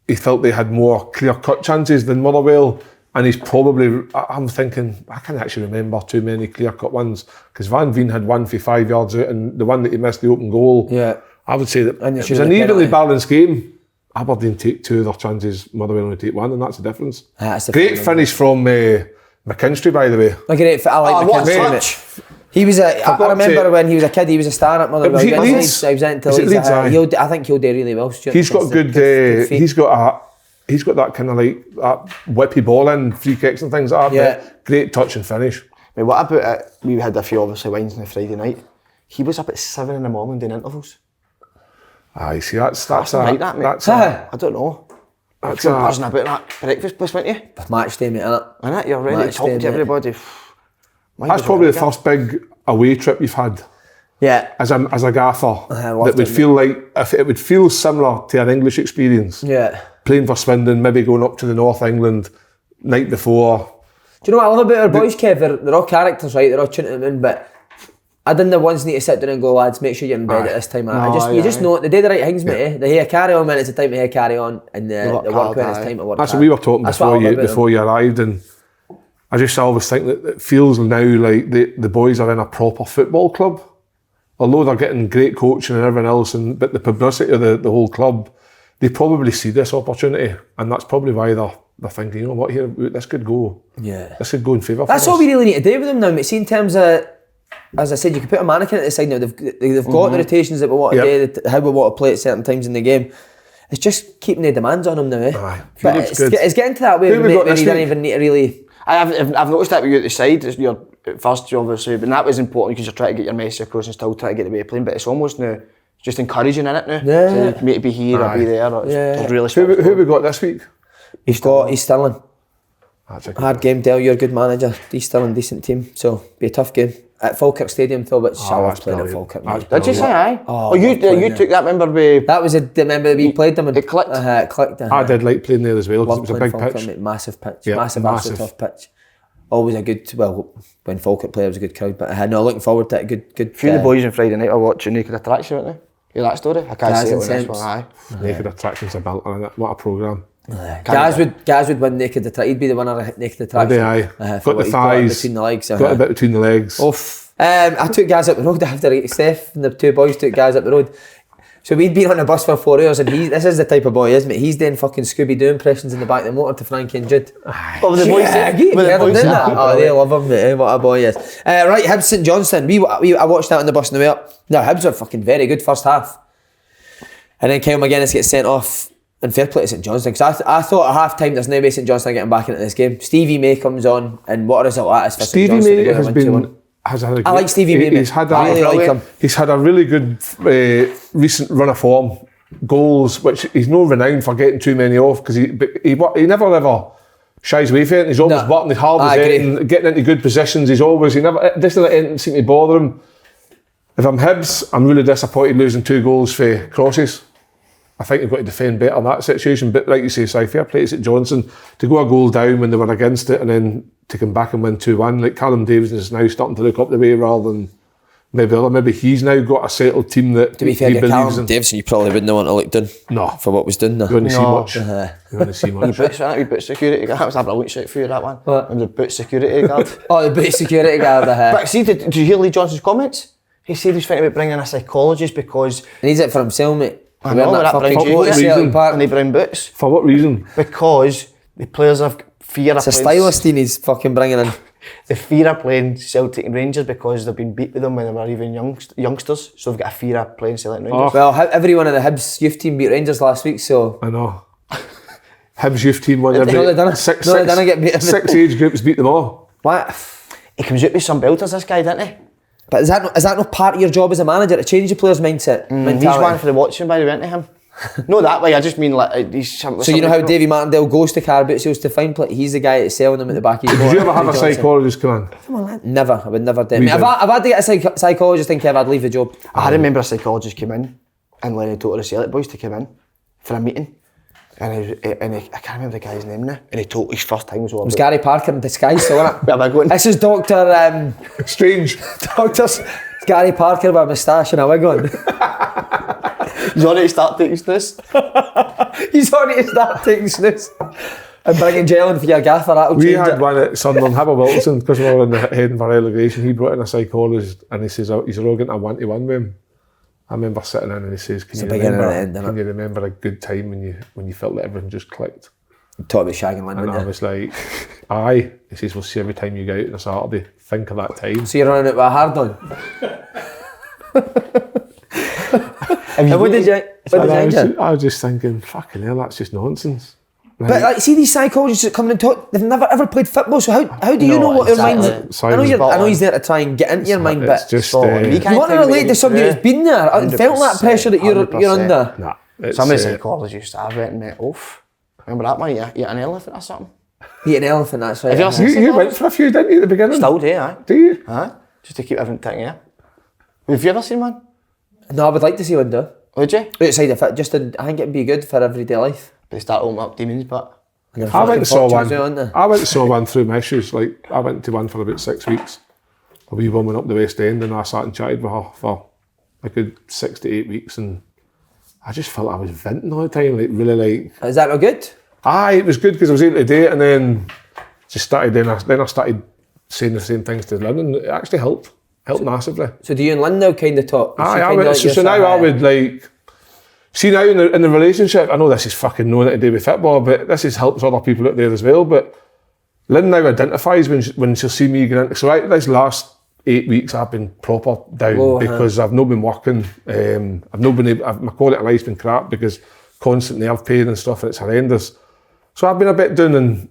he felt they had more clear-cut chances than Motherwell, and he's probably, I'm thinking, I can't actually remember too many clear-cut ones, because Van Veen had one for 5 yards out, and the one that he missed, the open goal, Yeah. I would say that And it it was should an have been a evenly penalty. balanced game. Aberdeen take 2 of their chances, Motherwell only take 1, and that's the difference. That's the Great thing, finish from McKinstry, by the way. I like what a McKinstry, touch. mate. He was I Forgot remember to- when he was a kid, he was a star at Motherwell. Was he He was Leeds? I was into Is it Leeds. Leeds, aye? I think he'll do really well, Stuart. He's got McKinstry. good. feet. He's got that kind of like that whippy ball in, free kicks and things like that. Yeah. But great touch and finish. I mean, what about it? We had a few obviously wines on a Friday night. He was up at 7 in the morning doing intervals. Aye, see that's That's not right, that, mate. that's Aye. I don't know. That's You're a- buzzing about that breakfast place, weren't you? Match day, mate, innit? Innit? You're ready Match to talk day, to mate. everybody. That's probably the first big away trip you've had Yeah. as a gaffer I loved that would it, feel like if it would feel similar to an English experience. Yeah. Playing for Swindon, maybe going up to the North England night before. Do you know what I love about our boys, Kev? They're all characters, right? They're all tuning them in, but I didn't once need to sit down and go, lads, make sure you're in bed at this time. You just know it. They do the right things, mate. They hear carry on when it's the time to hear carry on, and they work hard, when it's aye. time to work. That's what hard. we were talking That's what I love about them. before you arrived, and I just always think that it feels now like the boys are in a proper football club. Although they're getting great coaching and everything else, but the publicity of the whole club, they probably see this opportunity, and that's probably why they're thinking, you know what, here, this could go. Yeah. This could go in favour. That's all we really need to do with them now, mate. See, in terms of, as I said, you can put a mannequin at the side now. They've got the rotations that we want to do, how we want to play at certain times in the game. It's just keeping the demands on them now, eh? Aye. But it's getting to that way when you don't even need to really... I've noticed that with you at the side, it's your first obviously, but that was important because you're trying to get your message across and still trying to get the way of playing, but it's almost now just encouraging in it now. Yeah. So, mate, to be here or be there. It's really Who we got this week? He's Stirling. That's a good Hard game, Dale. You're a good manager. He's Stirling, decent team. So, be a tough game. At Falkirk Stadium, Phil, but I love playing at Falkirk. Did you say aye? Oh, you took that, remember? That was remember we played them and it clicked. It clicked. I did like playing there as well because it was a big Falkirk, pitch. mate, massive pitch. Yeah, massive, massive. tough pitch. Always a good, when Falkirk played, it was a good crowd. But no, looking forward to it. Good. A few of the boys on Friday night are watching Naked Attraction, weren't they? Hear that story? I can't say it on this one, aye. Naked Attraction's a belter in it. What a programme. Gaz would win Naked Attraction. He'd be the winner of Naked Attraction. Aye. For Got what the he's thighs. between the legs. Got a bit between the legs. Oof. I took Gaz up the road after Steph and the two boys took Gaz up the road. So we'd been on the bus for 4 hours and this is the type of boy, isn't it? He's doing fucking Scooby-Doo impressions in the back of the motor to Frankie and Jude. Oh, the boys they love him, mate. What a boy he is. Right, Hibs St Johnstone. I watched that on the bus on the way up. No, Hibs were fucking very good first half. And then Kyle McGuinness gets sent off and fair play to St Johnstone. Because I thought at half time there's no way St Johnstone getting back into this game. Stevie May comes on and what a result that is for St Johnstone. Stevie May has been... I like Stevie May. He's had a really good recent run of form, goals, which he's not renowned for getting too many off because he never ever shies away from it. He's always working as hard as getting into good positions. He never doesn't let anything seem to bother him. If I'm Hibs, I'm really disappointed losing 2 goals for crosses. I think they've got to defend better in that situation. But like you say, Si, fair play to St Johnstone to go a goal down when they were against it and then to come back and win 2-1. Like Callum Davis is now starting to look up the way rather than maybe he's now got a settled team that to be fair, he believes Callum in. Davison, you probably wouldn't want to look done. No, for what was done there. You wouldn't see much. You wouldn't see much. We boot security guard. That was a brilliant shot for you, that one. What? The boot security guard. The boot security guard. But see, did you hear Lee Johnson's comments? He said he's thinking about bringing in a psychologist because he needs it for himself, mate. I know, that and they brown boots. For what reason? Because the players have fear of It's a stylist he's fucking bringing in. The fear of playing Celtic and Rangers because they've been beat with them when they were even youngsters, so they've got a fear of playing Celtic and Rangers. Well, everyone in the Hibs youth team beat Rangers last week, so... I know. Hibs youth team won every... Six age groups beat them all. What? He comes out with some belters, this guy, didn't he? But is that not part of your job as a manager to change the players' mindset? He's one for the watching, by the way, isn't he, him? No, that way, I just mean like he's... So you know how Davy Martindale goes to car boot sales to find play? He's the guy that's selling them at the back of his Did you ever have a psychologist come in? Come on, lad. Never. I would never do it. If I had to get a psychologist in Kev, I'd leave the job. I remember a psychologist came in and Lenny told the Celtic boys to come in for a meeting. And I can't remember the guy's name now. And he told his first time was what? It was Gary Parker in disguise, so wasn't it? This is Dr. Strange. It's Gary Parker with a moustache and a wig on. He's on it to start taking snooze. He's on it to start taking snooze. And bringing gel in for your gaffer, that'll change it. We had one at Sunderland, Habba Wilson, because we were in the heading for relegation. He brought in a psychologist and he says he's all getting a 1-to-1 with him. I remember sitting in and he says, can you remember a good time when you felt that everything just clicked? Talk about shagging Lynn, and I was like, aye. He says, we'll see every time you go out on a Saturday, think of that time. So you're running out with a hard on? What did you I was just thinking, fucking hell, that's just nonsense. Right? But like, see these psychologists that come in and talk, they've never ever played football, so how do you know what your mind's... I know he's there to try and get into your mind, but just, you want to relate to somebody who's been there and felt that pressure that you're under. Nah, some of the psychologists I've written me off. Remember that one? You eat an elephant or something? Eat an elephant, that's right. You went for a few, didn't you, at the beginning? Still do, aye. Do you? Aye. Just to keep everything ticking, yeah. Have you ever seen one? No, I would like to see one do. Would you? Outside of it, I think it'd be good for everyday life. They start opening up demons, but... I went and saw one through my issues. Like, I went to one for about 6 weeks. A wee woman up the West End, and I sat and chatted with her for a good 6 to 8 weeks, and I just felt I was venting all the time, like really like... Is that not good? Aye, it was good because I was able to do it, and then just started. Then I started saying the same things to Lynn, and it actually helped massively. So do you and Lynn now kind of talk? Aye, so now I would like See now in the relationship, I know this is fucking nothing to do with football, but this has helps other people out there as well. But Lynn now identifies when she'll see me going into. So this last 8 weeks I've been proper down because I've not been working. I've not been able, my quality of life's been crap because constant nerve pain and stuff, and it's horrendous. So I've been a bit down, and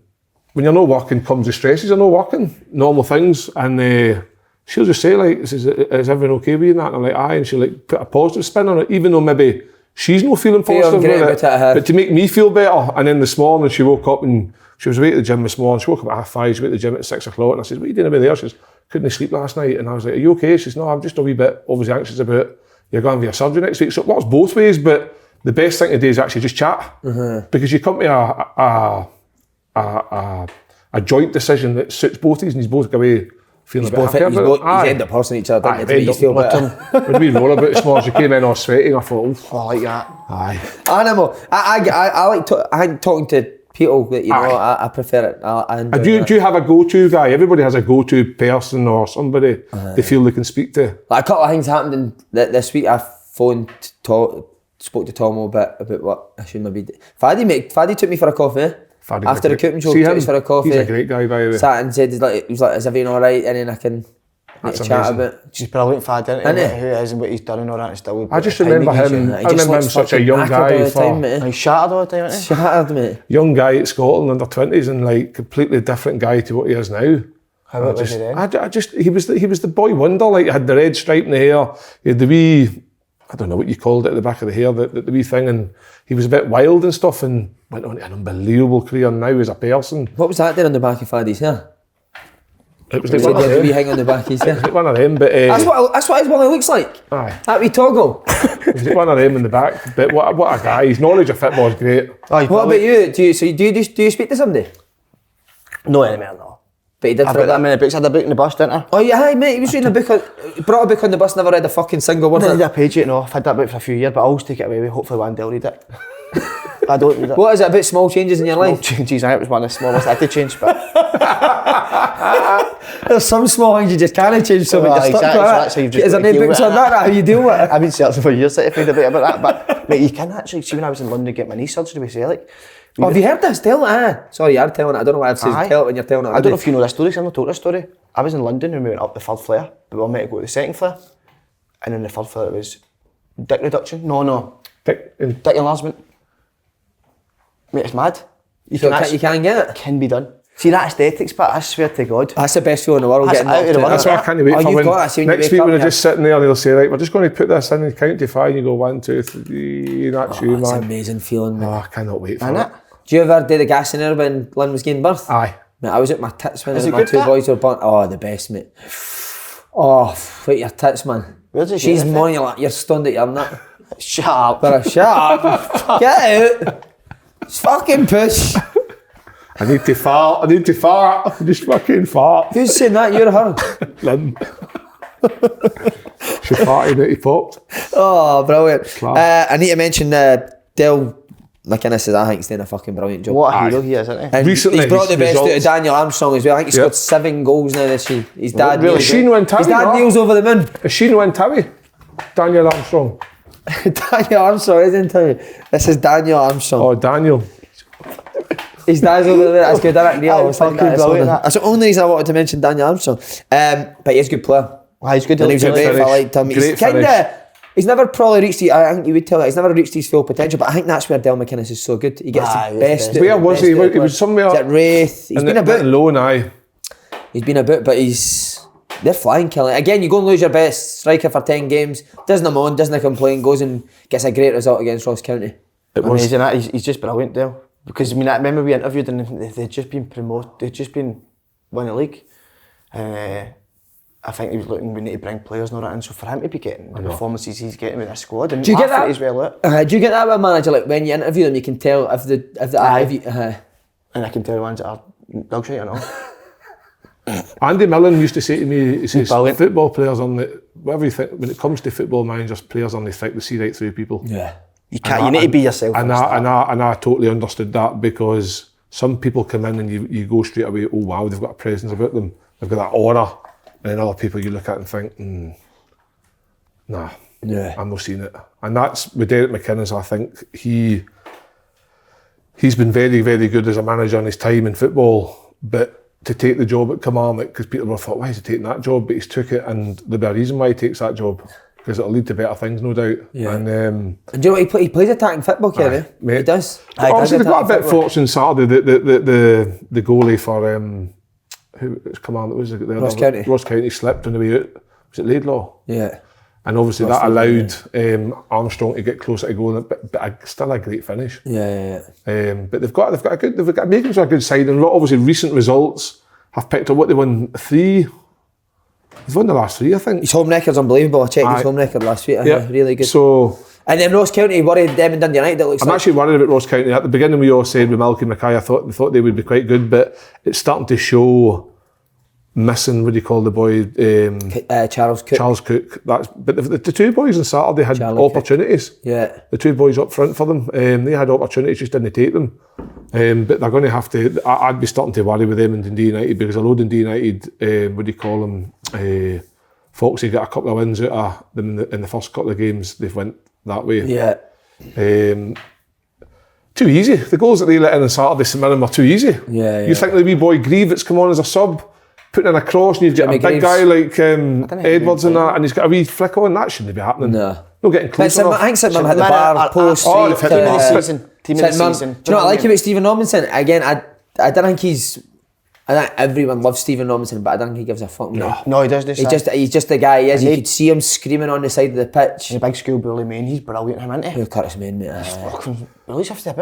when you're not working comes the stresses of not working, normal things, and she'll just say like, is everything okay with you and that? And I'm like, aye, and she'll like put a positive spin on it, even though maybe she's not feeling positive with it, but to make me feel better. And then this morning she woke up and she was away at the gym this morning. She woke up at 5:30, she went to the gym at 6 o'clock, and I said, what are you doing over there? She says, couldn't sleep last night. And I was like, are you okay? She says, no, I'm just a wee bit obviously anxious about you're going to your surgery next week. So it works both ways, but the best thing to do is actually just chat. Because you come to a joint decision that suits both of you, and he's both go away feeling a bit happier about it. You end up horsing each other, don't you feel better. When we roll about this morning, she came in all sweaty, and I thought, I like that. aye. Animal. I like talking to people that, you know, I prefer it. I enjoy Do you have a go-to guy? Everybody has a go-to person or somebody they feel they can speak to. Like a couple of things happened in this week. I spoke to Tom a bit about what I should maybe do. Faddy took me for a coffee. After the cooking show, took us for a coffee. He's a great guy, by the way. Sat and said, he was like, is everything alright? And then I can chat about. She's brilliant fad, isn't he? Who he is and what he's done and all that and still. I just remember him. I remember him such a young guy. He's shattered all the time, isn't he? Shattered, mate. Young guy at Scotland under 20s and like completely different guy to what he is now. How old was he then? He was the boy wonder. Like he had the red stripe in the hair. He had the wee, I don't know what you called it at the back of the hair, the wee thing, and he was a bit wild and stuff, and went on to an unbelievable career now as a person. What was that there on the back of Faddy's hair? It was He like one of had a wee them. hang on the back of his hair. It was like one of them, but That's what his Willie looks like. aye, That wee toggle. it was like one of them in the back. But what a guy! His knowledge of football is great. What about you? Do you speak to somebody? No anymore, no. But he did I've for got that that. many books. I had a book in the bus, didn't I? Oh yeah, aye, mate. He was reading a book. He brought a book on the bus. Never read a fucking single word. I didn't of read it. a page yet, no. I've had that book for a few years, but I'll always take it away with hopefully one day I'll read it. I don't read it. What is it about small changes in your Small life? changes, and it was one of the smallest I had to change, but There's some small things you just can't change, so you're stuck exactly, so with that's how it. you've just Is there got no to deal books with on it. that? How you deal with it? I've been searching for years to find a bit about that. But mate, you can actually see when I was in London to get my knee surgery with Celtic. Oh, have you heard this? Tell it. Sorry, you're telling it. I don't know why I've said Aye. tell it when you're telling it. I don't know if you know this story, 'cause I've not told this story. I was in London and we went up the third flare, but we were meant to go to the second flare. And in the third flare it was dick reduction. No. Dick enlargement. Mate, it's mad. You can't get it. Can be done. See that aesthetics, but I swear to God. That's the best feeling in the world. That's Getting out of the knocked world. That's why I can't wait Oh, for you've when got that, so when you next wake week up, when they're yeah. just sitting there and they'll say, right, we're just going to put this in and count to 5 and you go 1, 2, 3, and that's you, It's an man. amazing feeling, mate. Oh, I cannot wait for Isn't it. it? Do you ever do the gas in there when Lynn was giving birth? Aye. Mate, I was at my tits when Is it my good, two that? boys were born. Oh, the best, mate. Oh, wait your tits, man. Where's it She's get it moaning, you're like, you're stunned at your nut. Shut up. But shut up. Get out. It's fucking push. I need to fart. Just fucking fart. Who's saying that? You're her. Lynn. She farted and he popped. Oh, brilliant. Class. I need to mention Del McInnes is, I think, he's doing a fucking brilliant job. What a hero he is, isn't he? And Recently, he's brought the his best out of results- Daniel Armstrong as well. I think he's Yep. scored 7 goals now this year. His dad Really? kneels- She no in his Tammy, dad no? kneels over the moon. Is she no in Tammy? Daniel Armstrong. Daniel Armstrong isn't it? This is Daniel Armstrong. Oh, Daniel. His dad's over there. That's good, isn't it? Neil, Oh, I was thinking fucking that. brilliant, that. That's the only reason I wanted to mention Daniel Armstrong. But he's a good player. Aye, he's good. And he's a Really great finish. I liked him. He's Great kind finish. of. He's never probably reached. I think you would tell that he's never reached his full potential. But I think that's where Del McInnes is so good. He gets Aye, the he's best. best. out Where of- was best he? out of He was players. somewhere. He's at Wraith. He's been a bit. low, aye. He's been a bit, but they're flying, killing. Again, you go and lose your best striker for 10 games. Doesn't moan, doesn't complain. Goes and gets a great result against Ross County. It was. Amazing, that. He's just brilliant, Del. Because I mean, I remember we interviewed and they'd just been promoted. They'd just been winning the league. I think he was looking. We need to bring players and all that in. So for him to be getting the performances he's getting with this squad, and Do you get that? as well out. Do you get that with a manager? Like when you interview them, you can tell if And I can tell the ones that are dog shit, you know. Andy Millen used to say to me, he says, Brilliant. football players on the, whatever you think, when it comes to football managers, players on the thick, they see right through people. Yeah. You can't. You need to be yourself. And I totally understood that, because some people come in and you go straight away, oh wow, they've got a presence about them, they've got that aura, and then other people you look at and think, nah. Yeah. and we've seen it. And that's with Derek McInnes. I think he's been very, very good as a manager in his time in football, but to take the job at Kilmarnock, because people would have thought, why is he taking that job? But he's took it, and there'll be a reason why he takes that job, because it'll lead to better things, no doubt. Yeah. And do you know what, he plays attacking football, Kerry. mate. He does. obviously they got a bit fortunate Saturday. The goalie for who it's Kilmarnock, was it? Ross County. Ross County slipped on the way out. Was it Laidlaw? Yeah. And obviously that allowed Armstrong to get closer to goal, but still a great finish. Yeah. But they've got making sure a good side, and obviously recent results have picked up. What they won 3. He's won the last 3, I think. His home record's unbelievable. I checked his home record last week. Yeah, really good. So. And then Ross County worried them and Dundee United. I'm actually worried about Ross County. At the beginning, we all said with Malcolm Mackay, we thought they would be quite good, but it's starting to show. Missing, what do you call the boy? Charles Cook. Charles Cook. But the 2 boys on Saturday had opportunities. Cook. Yeah. The 2 boys up front for them, they had opportunities, just didn't take them. But they're going to have to. I'd be starting to worry with them in Dundee United, because I know Dundee United, what do you call them? Foxy got a couple of wins out of them in the first couple of games. They've went that way. Yeah. Too easy. The goals that they let in on Saturday, St Mirren, were too easy. Yeah. You think the wee boy Grieve that's come on as a sub, putting in a cross, and you've got a big guy like Edwards and that, and he's got a wee flick on. That shouldn't be happening. No. Not getting close enough. I think St Mirren hit the bar post. Team of the season. Do you know what I like about Stephen Robinson? Again, I don't think he's. I think everyone loves Stephen Robinson, but I don't think he gives a fuck. No, he doesn't. He's just the guy he is. You could see him screaming on the side of the pitch. The big school bully man, he's brilliant, him, isn't he? Curtis Main, mate. Listen,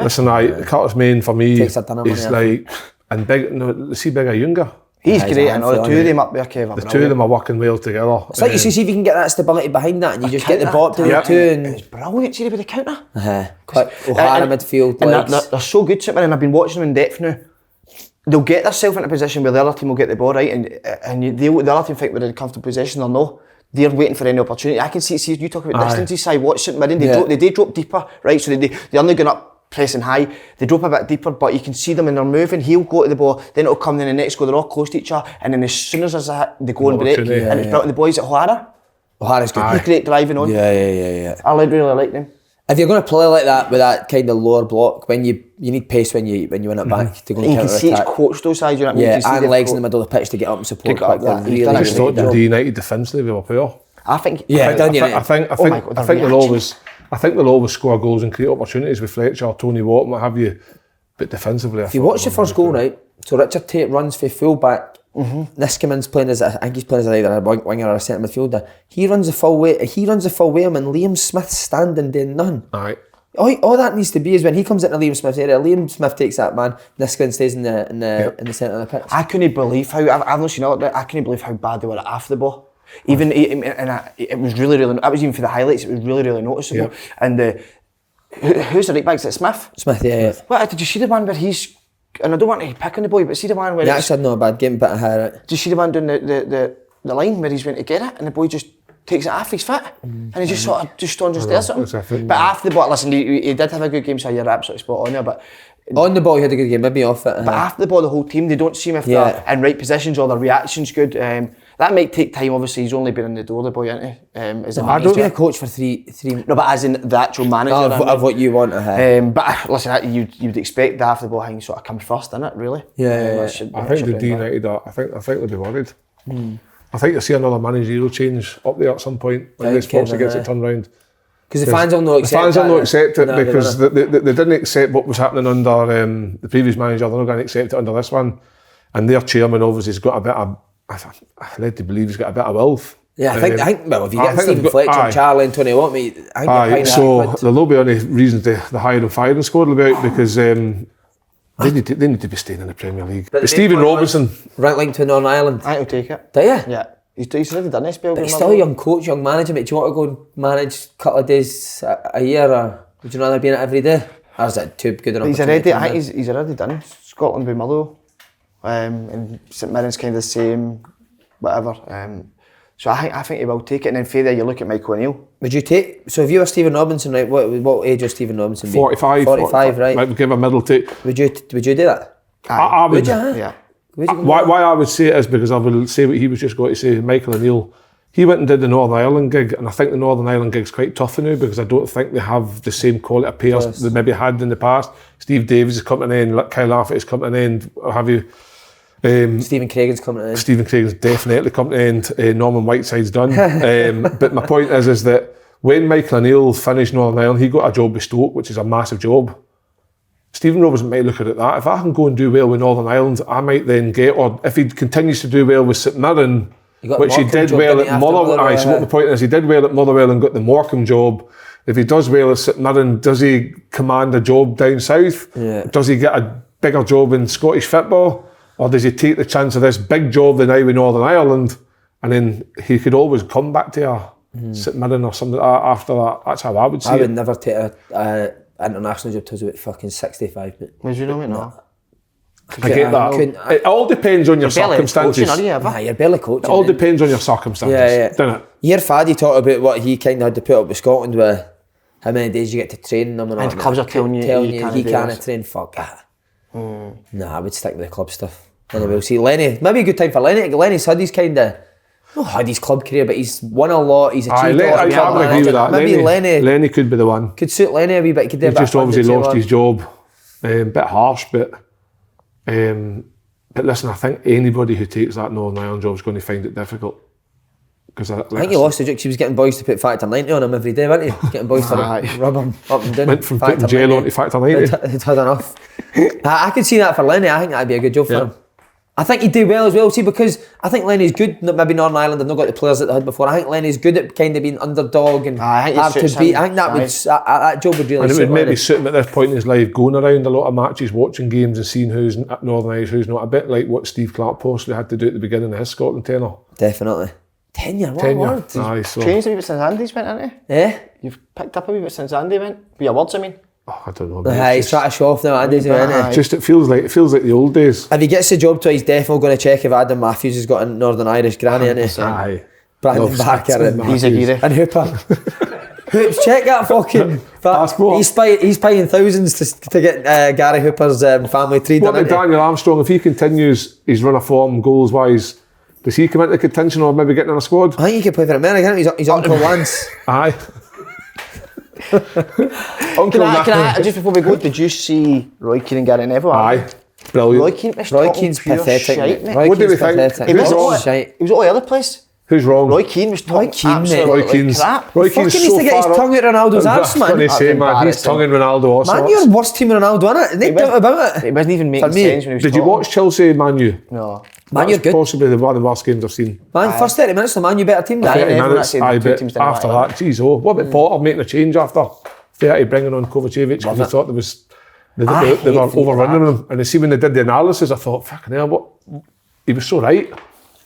Curtis Main for me is like, and big. No, see bigger, younger. He's great, and the 2 of them up there, Kev. The 2 of them are working well together. It's like you see if you can get that stability behind that, and you just get the ball to the 2. And it's brilliant. See with the counter. Quick, O'Hara midfield. And they're so good, and I've been watching them in depth now. They'll get themselves in a position where the other team will get the ball right, and the other team think we're in a comfortable position or no. They're waiting for any opportunity. I can see you talk about distances. I watch St Mirren. They drop deeper, right? So they're only going up pressing high. They drop a bit deeper, but you can see them and they're moving. He'll go to the ball, then it'll come. Then the next go. They're all close to each other, and then as soon as there's a hit, they go and break. And it's brought the boys at O'Hara. O'Hara's good. He's great driving on. Yeah. I really like them. If you're going to play like that with that kind of lower block, when you need pace when you win it back to go and you can see it's coached those sides. You know what I mean? Yeah, and legs in the middle of the pitch to get up and support. I just thought the United defensively we were poor. I think. Yeah, I think they'll always score goals and create opportunities with Fletcher, Tony Watt, and what have you. But defensively, if you watch the first goal, right? So Richard Tate runs for full back. Niskaman's playing as I think he's playing as either a winger or a centre midfielder. He runs the full way. And Liam Smith's standing doing nothing. Aye. All that needs to be is when he comes into Liam Smith's area, Liam Smith takes that man, Niskaman stays in the centre of the pitch. I couldn't believe how I've not seen all that. I couldn't believe how bad they were after the ball. Even it was really. That was even for the highlights. It was really noticeable. Yep. And who's the right back? Is it Smith? Smith, yeah. What did you see the one where he's? And I don't want to pick on the boy, but see the one where he actually had not a bad game, but did you see the one doing the line where he's went to get it, and the boy just takes it off his foot, and he just sort of just stands there something. But after the ball, listen, he did have a good game, so you're absolutely spot on there. But on the ball, he had a good game, maybe off it. But after the ball, the whole team, they don't seem if they're in right positions or their reaction's good. That might take time. Obviously, he's only been in the door, the boy, isn't he? He's been a coach for three. No, but as in the actual manager of what you want. But listen, you'd expect the after the ball hang sort of comes first, innit? Really? I think the United. I think they'll be worried. I think you'll see another managerial change up there at some point when this Foxy gets it turned round. Because the fans will not accept it because they didn't accept what was happening under the previous manager. They're not going to accept it under this one, and their chairman obviously has got a bit of. I'm led to believe he's got a bit of wealth. Yeah, I think. Well, if you get Stephen Fletcher, Charlie, and Tony Watt, mate, so there'll be any reasons the hire and firing squad about because they need to be staying in the Premier League. But Stephen Robinson, ranked linked to Northern Ireland. I'll take it. Do you? Yeah. He's already done this. But he's still a young coach, young manager. Mate, do you want to go and manage a couple of days a year, or would you rather be in it every day? Or is it too good enough? He's already done Scotland with Motherwell, and St Mirren's kind of the same, whatever. So I think he will take it. And then from there, you look at Michael O'Neill. Would you take? So if you were Stephen Robinson, right? What age would Stephen Robinson be? 45. 45, right? Might give a middle take. Would you do that? I would. Would you? Yeah. Why I would say it is because I will say what he was just going to say. Michael O'Neill, he went and did the Northern Ireland gig, and I think the Northern Ireland gig's quite tough now because I don't think they have the same quality of players they maybe had in the past. Steve Davies is coming in, Kyle Laffett is coming in, what have you. Stephen Craigan's coming in. Stephen Craigan's definitely coming in. Norman Whiteside's done. But my point is that when Michael O'Neill finished Northern Ireland, he got a job with Stoke, which is a massive job. Stephen Robertson might look at it that if I can go and do well with Northern Ireland, I might then get, or if he continues to do well with St Mirren, which he did well at Motherwell. So what the point is, he did well at Motherwell and got the Morecambe job. If he does well at St Mirren, does he command a job down south? Yeah. Does he get a bigger job in Scottish football? Or does he take the chance of this big job now with Northern Ireland, and then he could always come back to a St Mirren or something after that? That's how I would see it. I would never take a international job till I was about fucking 65. Would you know it? No. I get that. It all depends on your circumstances. You're barely coaching. It all depends on your circumstances, doesn't it? Your Faddy talked about what he kind of had to put up with Scotland with how many days you get to train them and clubs are telling you he can't train. Fuck that. Nah, I would stick with the club stuff. Anyway, we'll see. Lenny, maybe a good time for Lenny. Lenny's had his kind of not had his club career, but he's won a lot. He's achieved a lot. I would agree with that. Maybe Lenny could be the one. Could suit Lenny a wee bit. Could do he just obviously lost his job. Bit harsh, but listen, I think anybody who takes that Northern Ireland job is going to find it difficult. Because I think he lost the job. He was getting boys to put factor 90 on him every day, wasn't he? Getting boys to rub him up and down. Went from putting gel on to factor 90. He'd had enough. I could see that for Lenny. I think that'd be a good job for him. I think he'd do well as well, see, because I think Lenny's good. Maybe Northern Ireland have not got the players that they had before. I think Lenny's good at kind of being underdog and hard to beat. I think that job would really suit him. And it would maybe suit him at this point in his life, going around a lot of matches, watching games and seeing who's at Northern Irish, who's not. A bit like what Steve Clark possibly had to do at the beginning of his Scotland tenure. Definitely. Tenure, what a word. Aye, so. Changed a wee bit since Andy's went, hasn't he? Yeah. You've picked up a wee bit since Andy went. With your words, I mean. Oh, I don't know. He's trying to show off now, Andy's isn't it? Just it feels like the old days. If he gets the job to, he's definitely going to check if Adam Matthews has got a Northern Irish granny, isn't he? Aye. Brandon Barker and he's a hero. And Hooper. Hoops, check that fucking passport. He's paying thousands to get Gary Hooper's family tree done. What about Daniel Armstrong? If he continues his run of form goals wise, does he come into contention or maybe getting in a squad? I think he could play for America. He's Uncle Lance. Aye. Can I, just before we go, did you see Roy Keane and Gary Neville? Aye, brilliant. Roy Keane's pathetic. Shite, what do we think? He was all the other place. Who's wrong? Roy Keane was talking Roy Keane's crap. Roy Keane's needs to get his tongue at Ronaldo's arse, man. He's tonguing Ronaldo also. Man, you're worse team than Ronaldo, innit? No doubt about it. It wasn't even making sense when he was Did you watch Chelsea Man U? No. Man, you're good. Possibly one of the worst games I've seen. Man, first 30 minutes, the Man U better team. 30 minutes, after that, geez, what about Potter making a change after 30, bringing on Kovacevic because he thought they were overrunning him. And you see when they did the analysis, I thought, fucking hell, what? He was so right.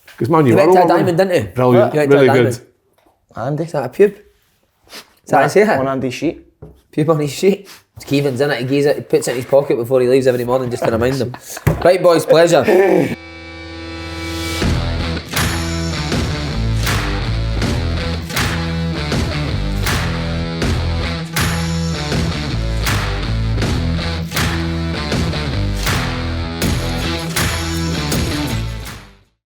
Because Man U were over diamond, didn't he? Brilliant, really good. Andy. Is that a pube? Is that how I say it? On Andy's sheet. Pube on his sheet. It's Keevan's in it. He puts it in his pocket before he leaves every morning just to remind him. Right, boys, pleasure.